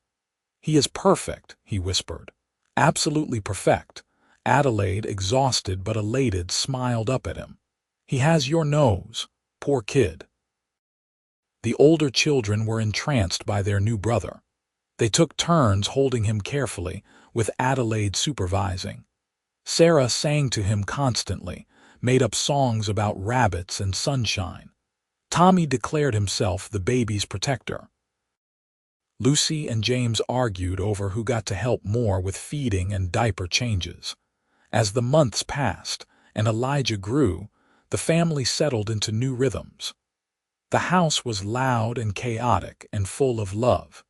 "He is perfect," he whispered. "Absolutely perfect." Adelaide, exhausted but elated, smiled up at him. "He has your nose. Poor kid." The older children were entranced by their new brother. They took turns holding him carefully, with Adelaide supervising. Sarah sang to him constantly, made up songs about rabbits and sunshine. Tommy declared himself the baby's protector. Lucy and James argued over who got to help more with feeding and diaper changes. As the months passed and Elijah grew, the family settled into new rhythms. The house was loud and chaotic and full of love.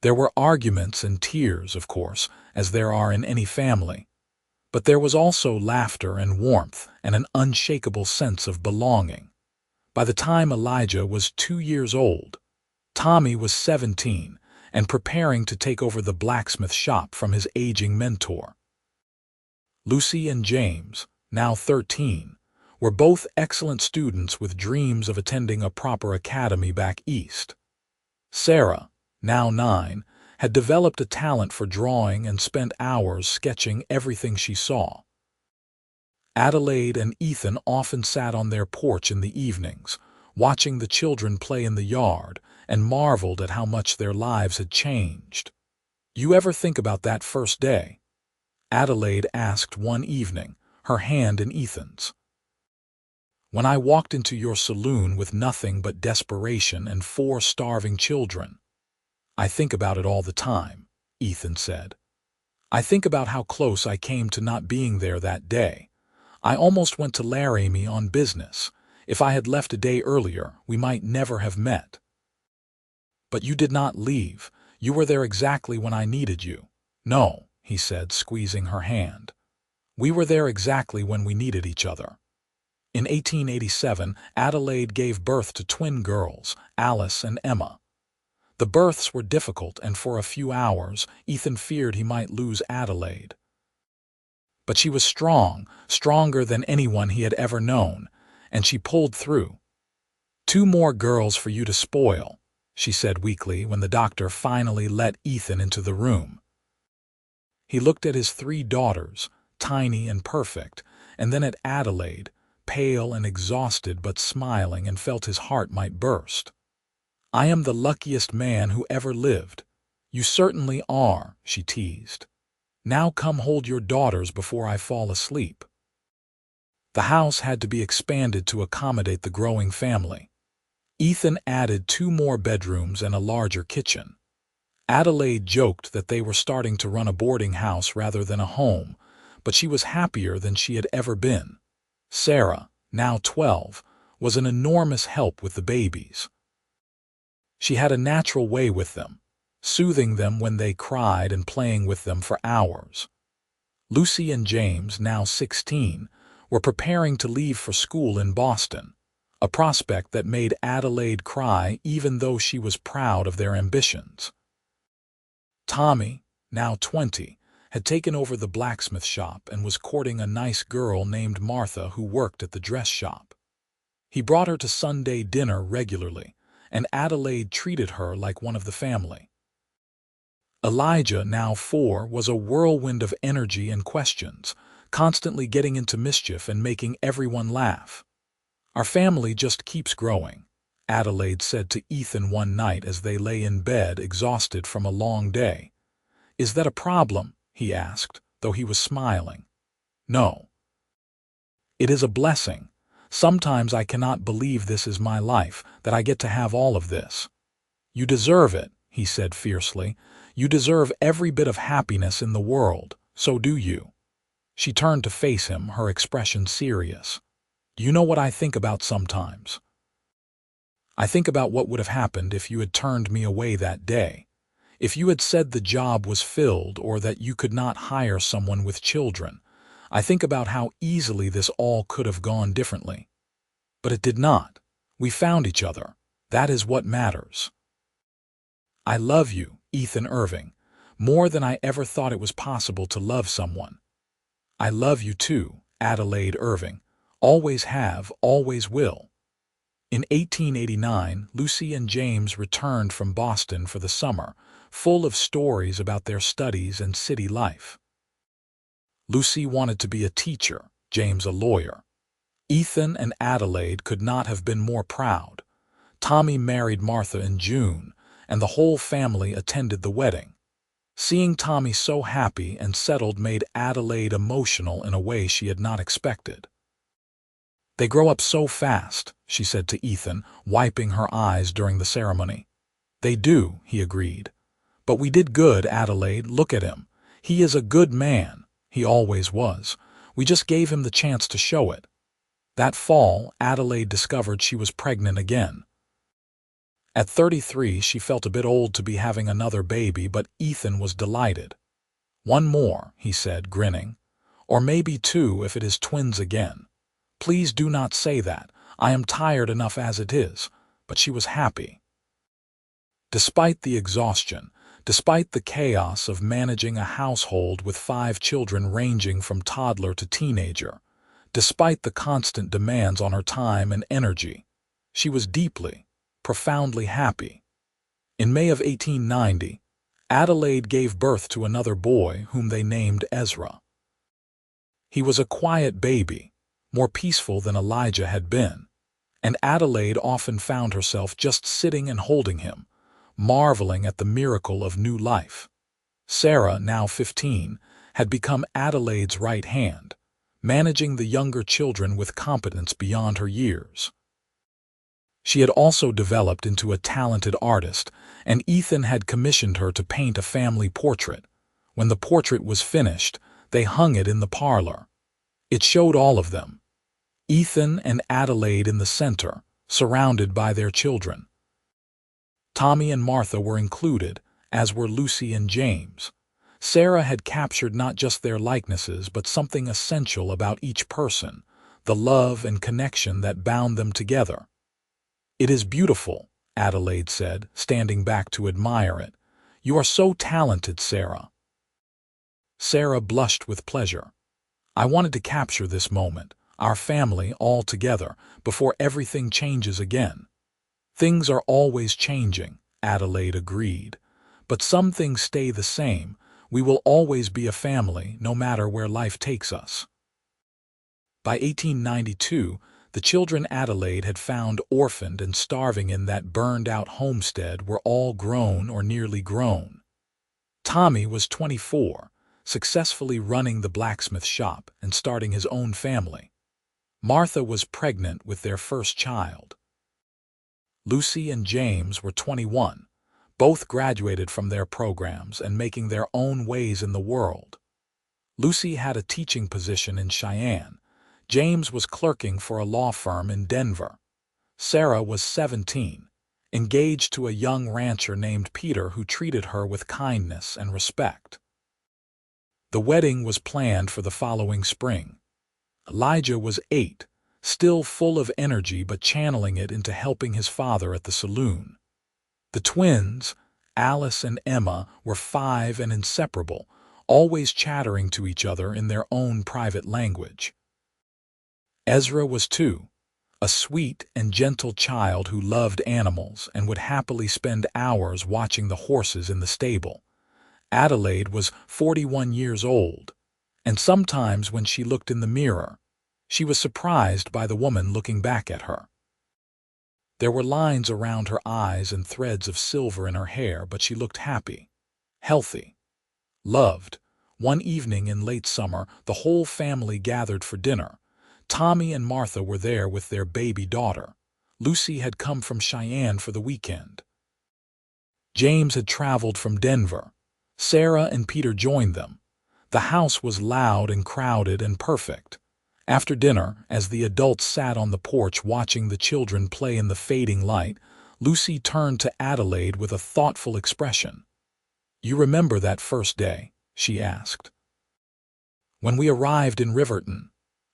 There were arguments and tears, of course, as there are in any family. But there was also laughter and warmth and an unshakable sense of belonging. By the time Elijah was 2 years old, Tommy was 17 and preparing to take over the blacksmith shop from his aging mentor. Lucy and James, now 13, were both excellent students with dreams of attending a proper academy back east. Sarah, now 9, had developed a talent for drawing and spent hours sketching everything she saw. Adelaide and Ethan often sat on their porch in the evenings, watching the children play in the yard, and marveled at how much their lives had changed. "You ever think about that first day?" Adelaide asked one evening, her hand in Ethan's. "When I walked into your saloon with nothing but desperation and 4 starving children." "I think about it all the time," Ethan said. "I think about how close I came to not being there that day. I almost went to Laramie on business. If I had left a day earlier, we might never have met." "But you did not leave. You were there exactly when I needed you." "No," he said, squeezing her hand. "We were there exactly when we needed each other." In 1887, Adelaide gave birth to twin girls, Alice and Emma. The births were difficult, and for a few hours, Ethan feared he might lose Adelaide. But she was strong, stronger than anyone he had ever known, and she pulled through. "Two more girls for you to spoil," she said weakly when the doctor finally let Ethan into the room. He looked at his 3 daughters, tiny and perfect, and then at Adelaide, pale and exhausted but smiling, and felt his heart might burst. "I am the luckiest man who ever lived." "You certainly are," she teased. "Now come hold your daughters before I fall asleep." The house had to be expanded to accommodate the growing family. Ethan added 2 more bedrooms and a larger kitchen. Adelaide joked that they were starting to run a boarding house rather than a home, but she was happier than she had ever been. Sarah, now 12, was an enormous help with the babies. She had a natural way with them, soothing them when they cried and playing with them for hours. Lucy and James, now 16, were preparing to leave for school in Boston, a prospect that made Adelaide cry even though she was proud of their ambitions. Tommy, now 20, had taken over the blacksmith shop and was courting a nice girl named Martha who worked at the dress shop. He brought her to Sunday dinner regularly, and Adelaide treated her like one of the family. Elijah, now 4, was a whirlwind of energy and questions, constantly getting into mischief and making everyone laugh. "Our family just keeps growing," Adelaide said to Ethan one night as they lay in bed exhausted from a long day. "Is that a problem?" he asked, though he was smiling. "No. It is a blessing. Sometimes I cannot believe this is my life, that I get to have all of this." "You deserve it," he said fiercely. "You deserve every bit of happiness in the world, so do you." She turned to face him, her expression serious. "You know what I think about sometimes? I think about what would have happened if you had turned me away that day. If you had said the job was filled or that you could not hire someone with children. I think about how easily this all could have gone differently. But it did not. We found each other. That is what matters. I love you, Ethan Irving, more than I ever thought it was possible to love someone. I love you too, Adelaide Irving. Always have, always will." In 1889, Lucy and James returned from Boston for the summer, full of stories about their studies and city life. Lucy wanted to be a teacher, James a lawyer. Ethan and Adelaide could not have been more proud. Tommy married Martha in June, and the whole family attended the wedding. Seeing Tommy so happy and settled made Adelaide emotional in a way she had not expected. "They grow up so fast," she said to Ethan, wiping her eyes during the ceremony. "They do," he agreed. "But we did good, Adelaide. Look at him. He is a good man. He always was. We just gave him the chance to show it." That fall, Adelaide discovered she was pregnant again. At 33, she felt a bit old to be having another baby, but Ethan was delighted. "One more," he said, grinning. "Or maybe 2 if it is twins again. Please do not say that. I am tired enough as it is." But she was happy. Despite the exhaustion, despite the chaos of managing a household with 5 children ranging from toddler to teenager, despite the constant demands on her time and energy, she was deeply, profoundly happy. In May of 1890, Adelaide gave birth to another boy whom they named Ezra. He was a quiet baby, more peaceful than Elijah had been, and Adelaide often found herself just sitting and holding him, marveling at the miracle of new life. Sarah, now 15, had become Adelaide's right hand, managing the younger children with competence beyond her years. She had also developed into a talented artist, and Ethan had commissioned her to paint a family portrait. When the portrait was finished, they hung it in the parlor. It showed all of them, Ethan and Adelaide in the center, surrounded by their children. Tommy and Martha were included, as were Lucy and James. Sarah had captured not just their likenesses but something essential about each person, the love and connection that bound them together. "It is beautiful," Adelaide said, standing back to admire it. "You are so talented, Sarah." Sarah blushed with pleasure. "I wanted to capture this moment, our family all together, before everything changes again." "Things are always changing," Adelaide agreed. "But some things stay the same. We will always be a family, no matter where life takes us." By 1892, the children Adelaide had found orphaned and starving in that burned-out homestead were all grown or nearly grown. Tommy was 24, successfully running the blacksmith shop and starting his own family. Martha was pregnant with their first child. Lucy and James were 21, both graduated from their programs and making their own ways in the world. Lucy had a teaching position in Cheyenne. James was clerking for a law firm in Denver. Sarah was 17, engaged to a young rancher named Peter who treated her with kindness and respect. The wedding was planned for the following spring. Elijah was 8, still full of energy but channeling it into helping his father at the saloon. The twins, Alice and Emma, were 5 and inseparable, always chattering to each other in their own private language. Ezra was 2, a sweet and gentle child who loved animals and would happily spend hours watching the horses in the stable. Adelaide was 41 years old, and sometimes when she looked in the mirror, she was surprised by the woman looking back at her. There were lines around her eyes and threads of silver in her hair, but she looked happy, healthy, loved. One evening in late summer, the whole family gathered for dinner. Tommy and Martha were there with their baby daughter. Lucy had come from Cheyenne for the weekend. James had traveled from Denver. Sarah and Peter joined them. The house was loud and crowded and perfect. After dinner, as the adults sat on the porch watching the children play in the fading light, Lucy turned to Adelaide with a thoughtful expression. "You remember that first day?" she asked. "When we arrived in Riverton."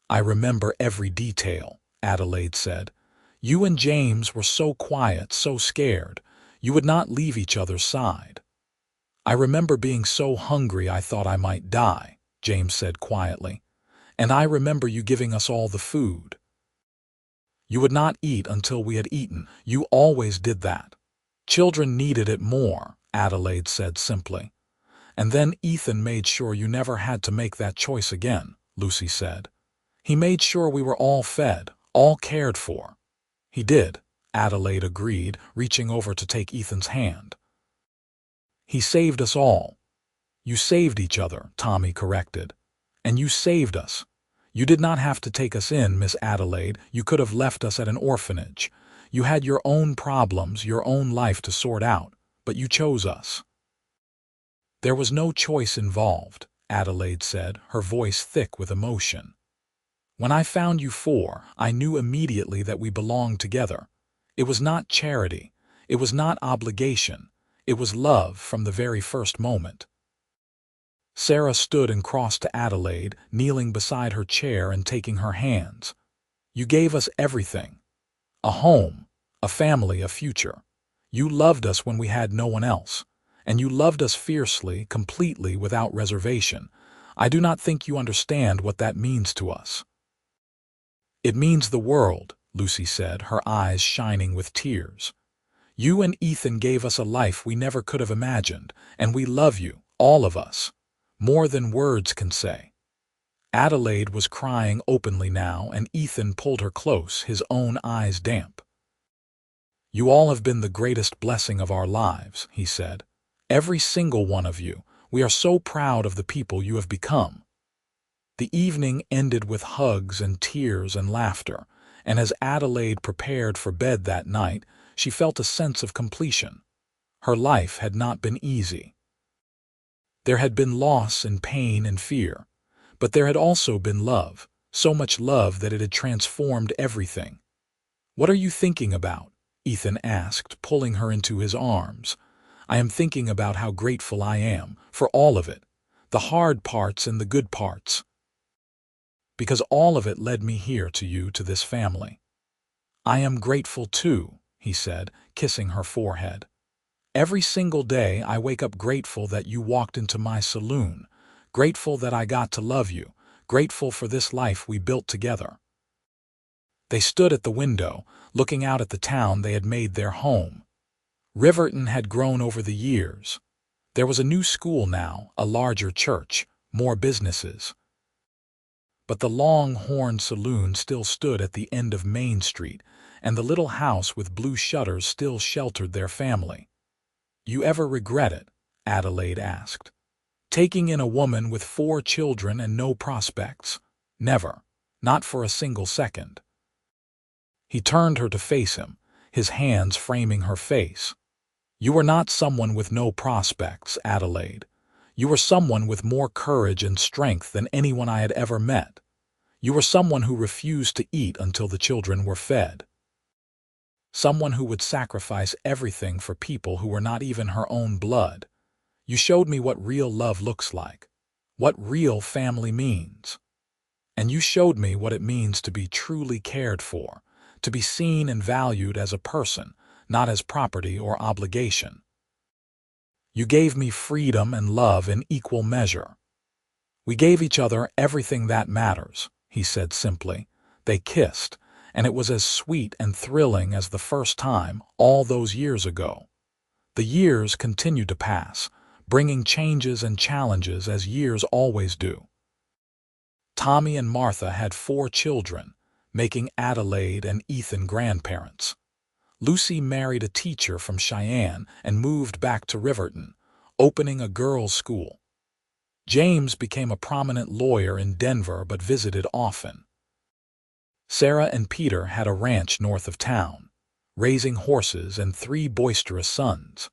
"I remember every detail," Adelaide said. "You and James were so quiet, so scared. You would not leave each other's side." "I remember being so hungry I thought I might die," James said quietly. "And I remember you giving us all the food. You would not eat until we had eaten. You always did that." "Children needed it more," Adelaide said simply. "And then Ethan made sure you never had to make that choice again," Lucy said. "He made sure we were all fed, all cared for." "He did," Adelaide agreed, reaching over to take Ethan's hand. "He saved us all." "You saved each other," Tommy corrected. "And you saved us. You did not have to take us in, Miss Adelaide. You could have left us at an orphanage. You had your own problems, your own life to sort out, but you chose us." "There was no choice involved," Adelaide said, her voice thick with emotion. "When I found you 4, I knew immediately that we belonged together. It was not charity. It was not obligation. It was love from the very first moment." Sarah stood and crossed to Adelaide, kneeling beside her chair and taking her hands. "You gave us everything. A home, a family, a future. You loved us when we had no one else. And you loved us fiercely, completely, without reservation. I do not think you understand what that means to us." "It means the world," Lucy said, her eyes shining with tears. "You and Ethan gave us a life we never could have imagined, and we love you, all of us, more than words can say." Adelaide was crying openly now, and Ethan pulled her close, his own eyes damp. "You all have been the greatest blessing of our lives," he said. "Every single one of you. We are so proud of the people you have become." The evening ended with hugs and tears and laughter, and as Adelaide prepared for bed that night, she felt a sense of completion. Her life had not been easy. There had been loss and pain and fear, but there had also been love, so much love that it had transformed everything. "What are you thinking about?" Ethan asked, pulling her into his arms. "I am thinking about how grateful I am for all of it, the hard parts and the good parts. Because all of it led me here to you, to this family." "I am grateful too," he said, kissing her forehead. "Every single day I wake up grateful that you walked into my saloon, grateful that I got to love you, grateful for this life we built together." They stood at the window, looking out at the town they had made their home. Riverton had grown over the years. There was a new school now, a larger church, more businesses. But the long-horn saloon still stood at the end of Main Street, and the little house with blue shutters still sheltered their family. "You ever regret it?" Adelaide asked. "Taking in a woman with 4 children and no prospects?" "Never. Not for a single second." He turned her to face him, his hands framing her face. "You were not someone with no prospects, Adelaide. You were someone with more courage and strength than anyone I had ever met. You were someone who refused to eat until the children were fed. Someone who would sacrifice everything for people who were not even her own blood. You showed me what real love looks like, what real family means. And you showed me what it means to be truly cared for, to be seen and valued as a person, not as property or obligation. You gave me freedom and love in equal measure. We gave each other everything that matters," he said simply. They kissed, and it was as sweet and thrilling as the first time all those years ago. The years continued to pass, bringing changes and challenges as years always do. Tommy and Martha had 4 children, making Adelaide and Ethan grandparents. Lucy married a teacher from Cheyenne and moved back to Riverton, opening a girls' school. James became a prominent lawyer in Denver but visited often. Sarah and Peter had a ranch north of town, raising horses and 3 boisterous sons.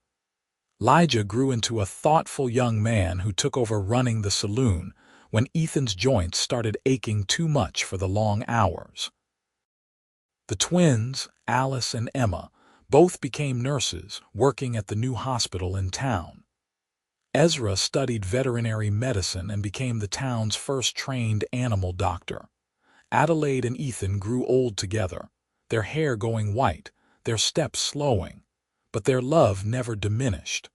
Elijah grew into a thoughtful young man who took over running the saloon when Ethan's joints started aching too much for the long hours. The twins, Alice and Emma, both became nurses working at the new hospital in town. Ezra studied veterinary medicine and became the town's first trained animal doctor. Adelaide and Ethan grew old together, their hair going white, their steps slowing, but their love never diminished.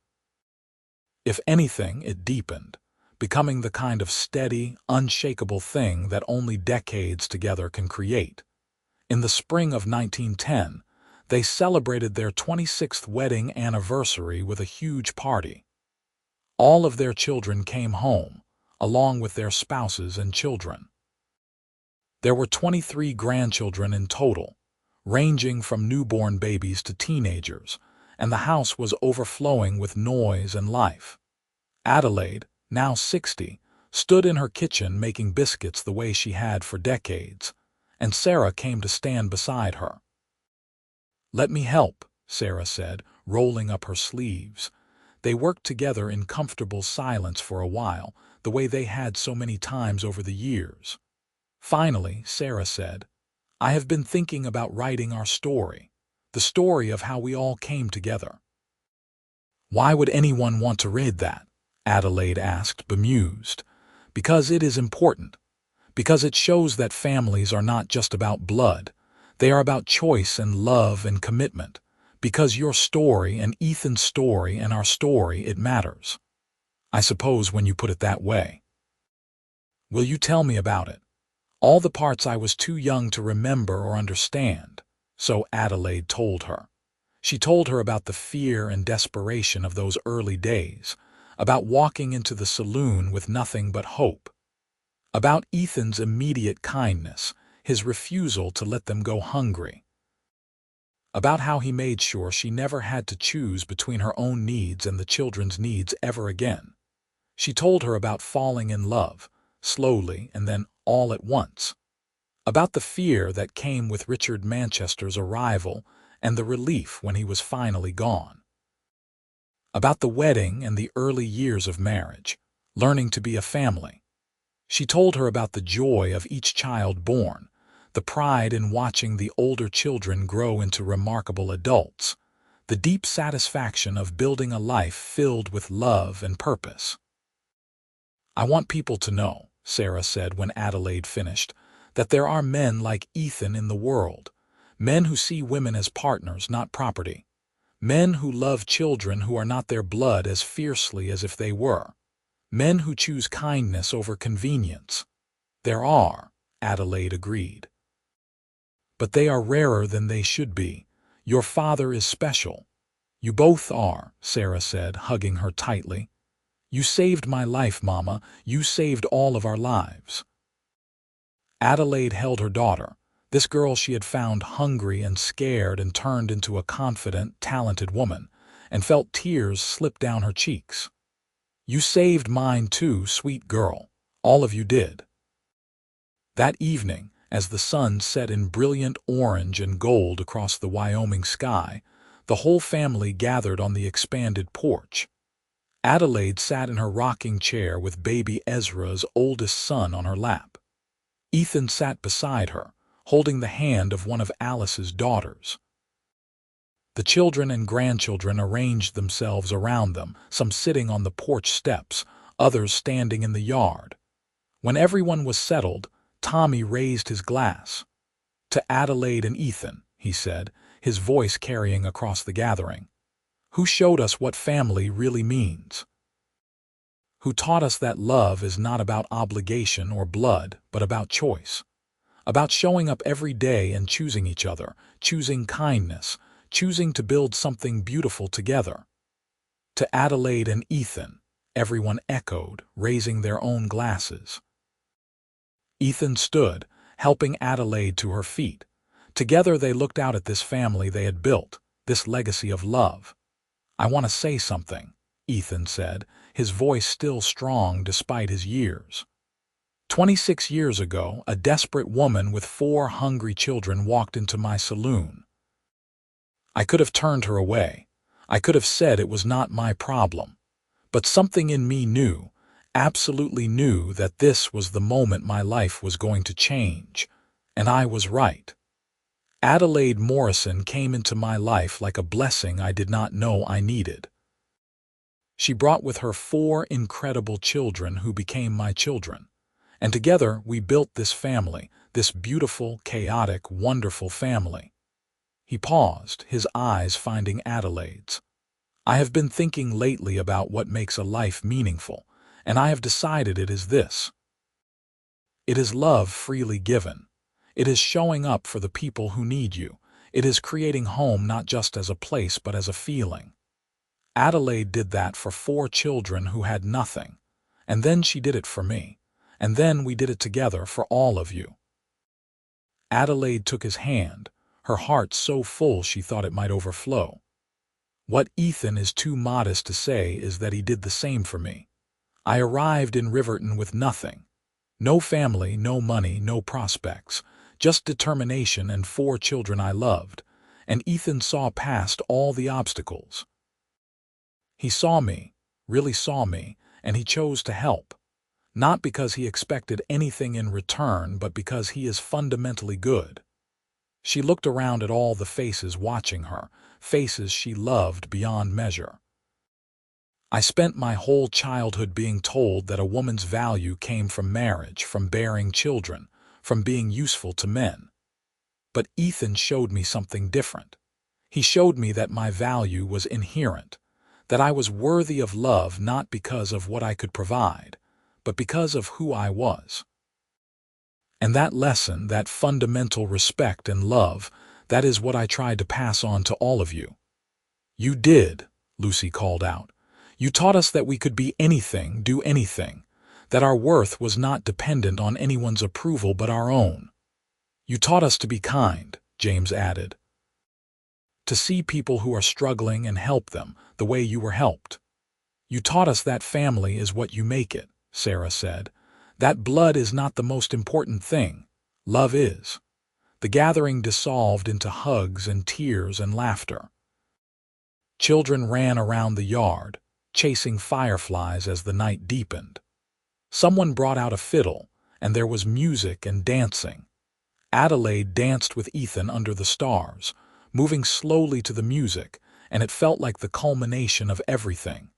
If anything, it deepened, becoming the kind of steady, unshakable thing that only decades together can create. In the spring of 1910, they celebrated their 26th wedding anniversary with a huge party. All of their children came home, along with their spouses and children. There were 23 grandchildren in total, ranging from newborn babies to teenagers, and the house was overflowing with noise and life. Adelaide, now 60, stood in her kitchen making biscuits the way she had for decades, and Sarah came to stand beside her. "Let me help," Sarah said, rolling up her sleeves. They worked together in comfortable silence for a while, the way they had so many times over the years. Finally, Sarah said, "I have been thinking about writing our story, the story of how we all came together." "Why would anyone want to read that?" Adelaide asked, bemused. "Because it is important. Because it shows that families are not just about blood. They are about choice and love and commitment. Because your story and Ethan's story and our story, it matters. I suppose when you put it that way." "Will you tell me about it? All the parts I was too young to remember or understand." So Adelaide told her. She told her about the fear and desperation of those early days, about walking into the saloon with nothing but hope, about Ethan's immediate kindness, his refusal to let them go hungry, about how he made sure she never had to choose between her own needs and the children's needs ever again. She told her about falling in love, slowly and then all at once, about the fear that came with Richard Manchester's arrival and the relief when he was finally gone, about the wedding and the early years of marriage, learning to be a family. She told her about the joy of each child born, the pride in watching the older children grow into remarkable adults, the deep satisfaction of building a life filled with love and purpose. "I want people to know," Sarah said when Adelaide finished, "that there are men like Ethan in the world, men who see women as partners, not property. Men who love children who are not their blood as fiercely as if they were. Men who choose kindness over convenience. There are, Adelaide agreed. But they are rarer than they should be. Your father is special. You both are, Sarah said, hugging her tightly. You saved my life, Mama. You saved all of our lives. Adelaide held her daughter, this girl she had found hungry and scared and turned into a confident, talented woman, and felt tears slip down her cheeks. You saved mine too, sweet girl. All of you did. That evening, as the sun set in brilliant orange and gold across the Wyoming sky, the whole family gathered on the expanded porch. Adelaide sat in her rocking chair with baby Ezra's oldest son on her lap. Ethan sat beside her, holding the hand of one of Alice's daughters. The children and grandchildren arranged themselves around them, some sitting on the porch steps, others standing in the yard. When everyone was settled, Tommy raised his glass. To Adelaide and Ethan, he said, his voice carrying across the gathering. Who showed us what family really means? Who taught us that love is not about obligation or blood, but about choice. About showing up every day and choosing each other, choosing kindness, choosing to build something beautiful together. To Adelaide and Ethan, everyone echoed, raising their own glasses. Ethan stood, helping Adelaide to her feet. Together they looked out at this family they had built, this legacy of love. I want to say something, Ethan said, his voice still strong despite his years. 26 years ago, a desperate woman with 4 hungry children walked into my saloon. I could have turned her away. I could have said it was not my problem. But something in me knew, absolutely knew, that this was the moment my life was going to change. And I was right. Adelaide Morrison came into my life like a blessing I did not know I needed. She brought with her 4 incredible children who became my children. And together we built this family, this beautiful, chaotic, wonderful family. He paused, his eyes finding Adelaide's. I have been thinking lately about what makes a life meaningful, and I have decided it is this. It is love freely given. It is showing up for the people who need you. It is creating home not just as a place but as a feeling. Adelaide did that for 4 children who had nothing, and then she did it for me, and then we did it together for all of you. Adelaide took his hand, her heart so full she thought it might overflow. What Ethan is too modest to say is that he did the same for me. I arrived in Riverton with nothing. No family, no money, no prospects, just determination and 4 children I loved, and Ethan saw past all the obstacles. He saw me, really saw me, and he chose to help. Not because he expected anything in return, but because he is fundamentally good. She looked around at all the faces watching her, faces she loved beyond measure. I spent my whole childhood being told that a woman's value came from marriage, from bearing children, from being useful to men. But Ethan showed me something different. He showed me that my value was inherent, that I was worthy of love not because of what I could provide, but because of who I was. And that lesson, that fundamental respect and love, that is what I tried to pass on to all of you. You did, Lucy called out. You taught us that we could be anything, do anything, that our worth was not dependent on anyone's approval but our own. You taught us to be kind, James added. To see people who are struggling and help them the way you were helped. You taught us that family is what you make it, Sarah said. That blood is not the most important thing. Love is. The gathering dissolved into hugs and tears and laughter. Children ran around the yard, chasing fireflies as the night deepened. Someone brought out a fiddle, and there was music and dancing. Adelaide danced with Ethan under the stars, moving slowly to the music, and it felt like the culmination of everything.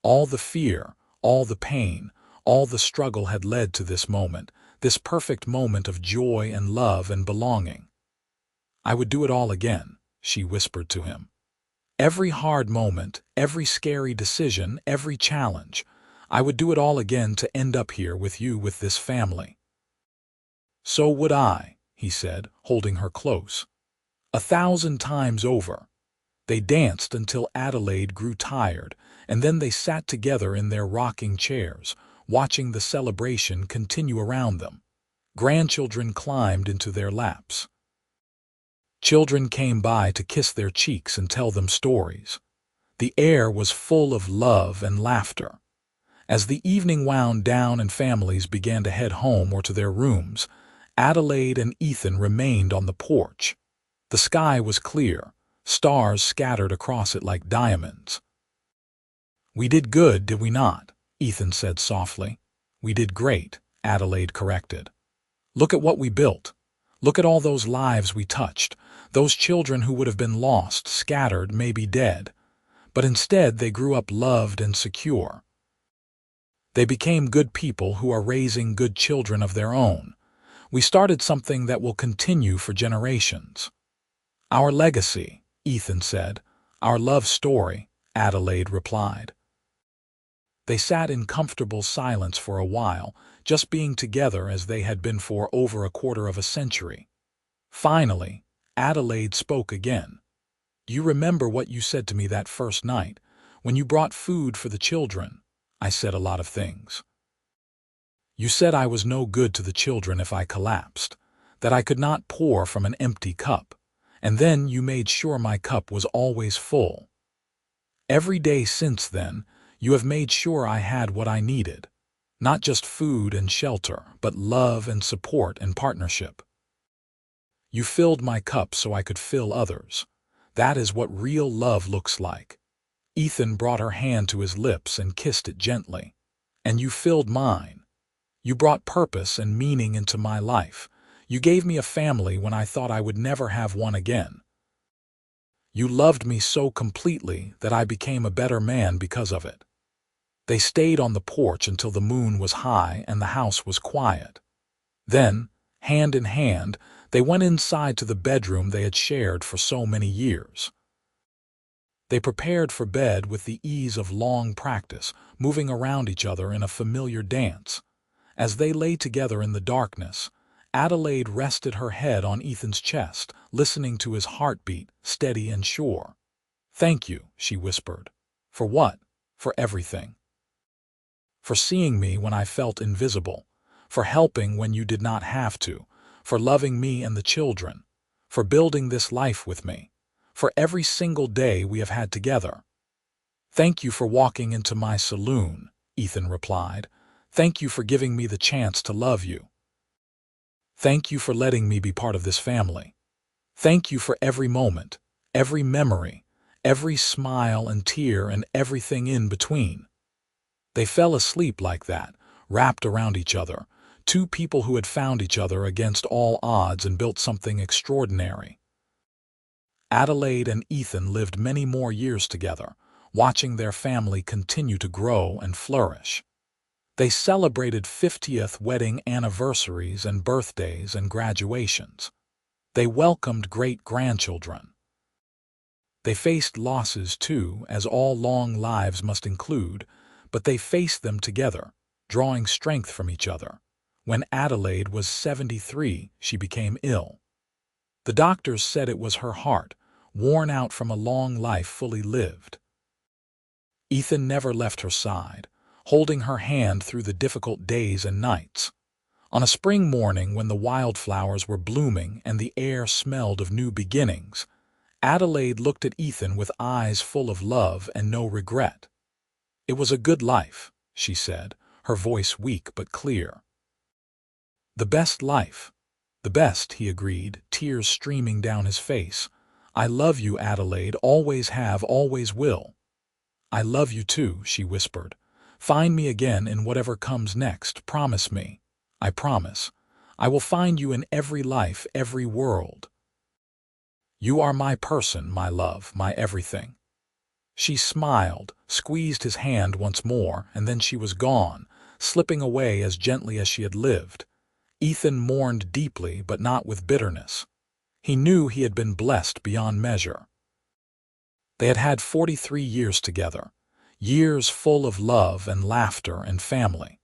All the fear, all the pain, all the struggle had led to this moment, this perfect moment of joy and love and belonging. I would do it all again, she whispered to him. Every hard moment, every scary decision, every challenge. I would do it all again to end up here with you, with this family. So would I, he said, holding her close. 1,000 times over. They danced until Adelaide grew tired, and then they sat together in their rocking chairs, watching the celebration continue around them. Grandchildren climbed into their laps. Children came by to kiss their cheeks and tell them stories. The air was full of love and laughter. As the evening wound down and families began to head home or to their rooms, Adelaide and Ethan remained on the porch. The sky was clear, stars scattered across it like diamonds. "We did good, did we not?" Ethan said softly. "We did great," Adelaide corrected. "Look at what we built. Look at all those lives we touched, those children who would have been lost, scattered, maybe dead. But instead they grew up loved and secure. They became good people who are raising good children of their own. We started something that will continue for generations." "Our legacy," Ethan said. "Our love story," Adelaide replied. They sat in comfortable silence for a while, just being together as they had been for over a quarter of a century. Finally, Adelaide spoke again. "You remember what you said to me that first night, when you brought food for the children?" "I said a lot of things. You said I was no good to the children if I collapsed, that I could not pour from an empty cup, and then you made sure my cup was always full. Every day since then, you have made sure I had what I needed, not just food and shelter, but love and support and partnership. You filled my cup so I could fill others. That is what real love looks like." Ethan brought her hand to his lips and kissed it gently. "And you filled mine. You brought purpose and meaning into my life. You gave me a family when I thought I would never have one again. You loved me so completely that I became a better man because of it." They stayed on the porch until the moon was high and the house was quiet. Then, hand in hand, they went inside to the bedroom they had shared for so many years. They prepared for bed with the ease of long practice, moving around each other in a familiar dance. As they lay together in the darkness, Adelaide rested her head on Ethan's chest, listening to his heartbeat, steady and sure. "Thank you," she whispered. "For what?" "For everything. For seeing me when I felt invisible, for helping when you did not have to, for loving me and the children, for building this life with me, for every single day we have had together." "Thank you for walking into my saloon," Ethan replied. "Thank you for giving me the chance to love you. Thank you for letting me be part of this family. Thank you for every moment, every memory, every smile and tear and everything in between." They fell asleep like that, wrapped around each other, two people who had found each other against all odds and built something extraordinary. Adelaide and Ethan lived many more years together, watching their family continue to grow and flourish. They celebrated 50th wedding anniversaries and birthdays and graduations. They welcomed great-grandchildren. They faced losses too, as all long lives must include, but they faced them together, drawing strength from each other. When Adelaide was 73, she became ill. The doctors said it was her heart, worn out from a long life fully lived. Ethan never left her side, holding her hand through the difficult days and nights. On a spring morning when the wildflowers were blooming and the air smelled of new beginnings, Adelaide looked at Ethan with eyes full of love and no regret. "It was a good life," she said, her voice weak but clear. "The best life." "The best," he agreed, tears streaming down his face. "I love you, Adelaide, always have, always will." "I love you too," she whispered. "Find me again in whatever comes next, promise me." "I promise. I will find you in every life, every world. You are my person, my love, my everything." She smiled, squeezed his hand once more, and then she was gone, slipping away as gently as she had lived. Ethan mourned deeply, but not with bitterness. He knew he had been blessed beyond measure. They had had 43 years together, years full of love and laughter and family.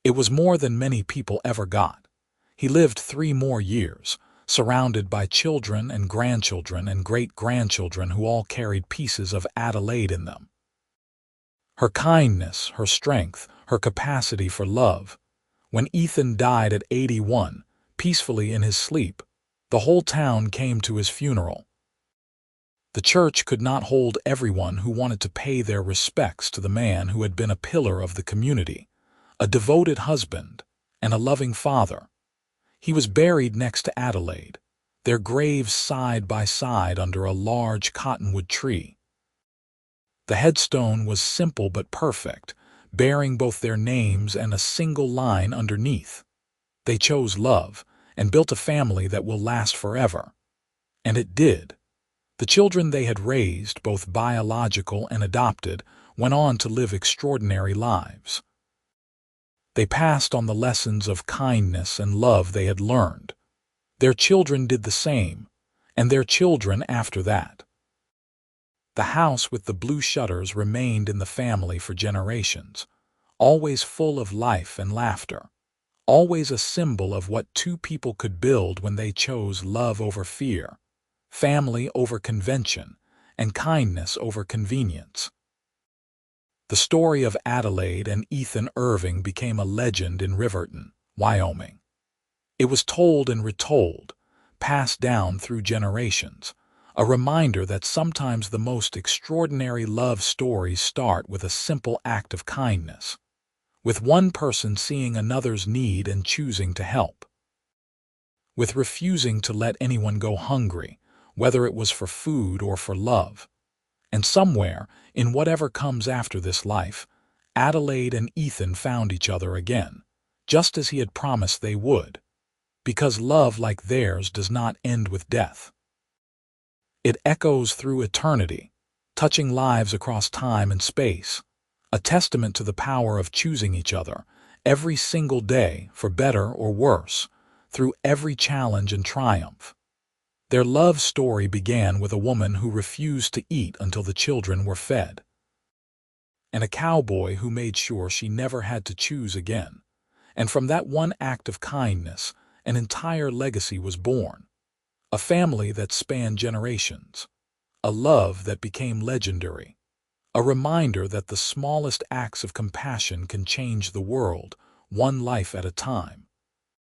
It was more than many people ever got. He lived 3 more years, surrounded by children and grandchildren and great-grandchildren who all carried pieces of Adelaide in them. Her kindness, her strength, her capacity for love. When Ethan died at 81, peacefully in his sleep, the whole town came to his funeral. The church could not hold everyone who wanted to pay their respects to the man who had been a pillar of the community, a devoted husband, and a loving father. He was buried next to Adelaide, their graves side by side under a large cottonwood tree. The headstone was simple but perfect, bearing both their names and a single line underneath. They chose love and built a family that will last forever. And it did. The children they had raised, both biological and adopted, went on to live extraordinary lives. They passed on the lessons of kindness and love they had learned. Their children did the same, and their children after that. The house with the blue shutters remained in the family for generations, always full of life and laughter, always a symbol of what 2 people could build when they chose love over fear, family over convention, and kindness over convenience. The story of Adelaide and Ethan Irving became a legend in Riverton, Wyoming. It was told and retold, passed down through generations, a reminder that sometimes the most extraordinary love stories start with a simple act of kindness, with one person seeing another's need and choosing to help, with refusing to let anyone go hungry, whether it was for food or for love. And somewhere, in whatever comes after this life, Adelaide and Ethan found each other again, just as he had promised they would, because love like theirs does not end with death. It echoes through eternity, touching lives across time and space, a testament to the power of choosing each other every single day, for better or worse, through every challenge and triumph. Their love story began with a woman who refused to eat until the children were fed, and a cowboy who made sure she never had to choose again. And from that one act of kindness, an entire legacy was born. A family that spanned generations, a love that became legendary, a reminder that the smallest acts of compassion can change the world, one life at a time.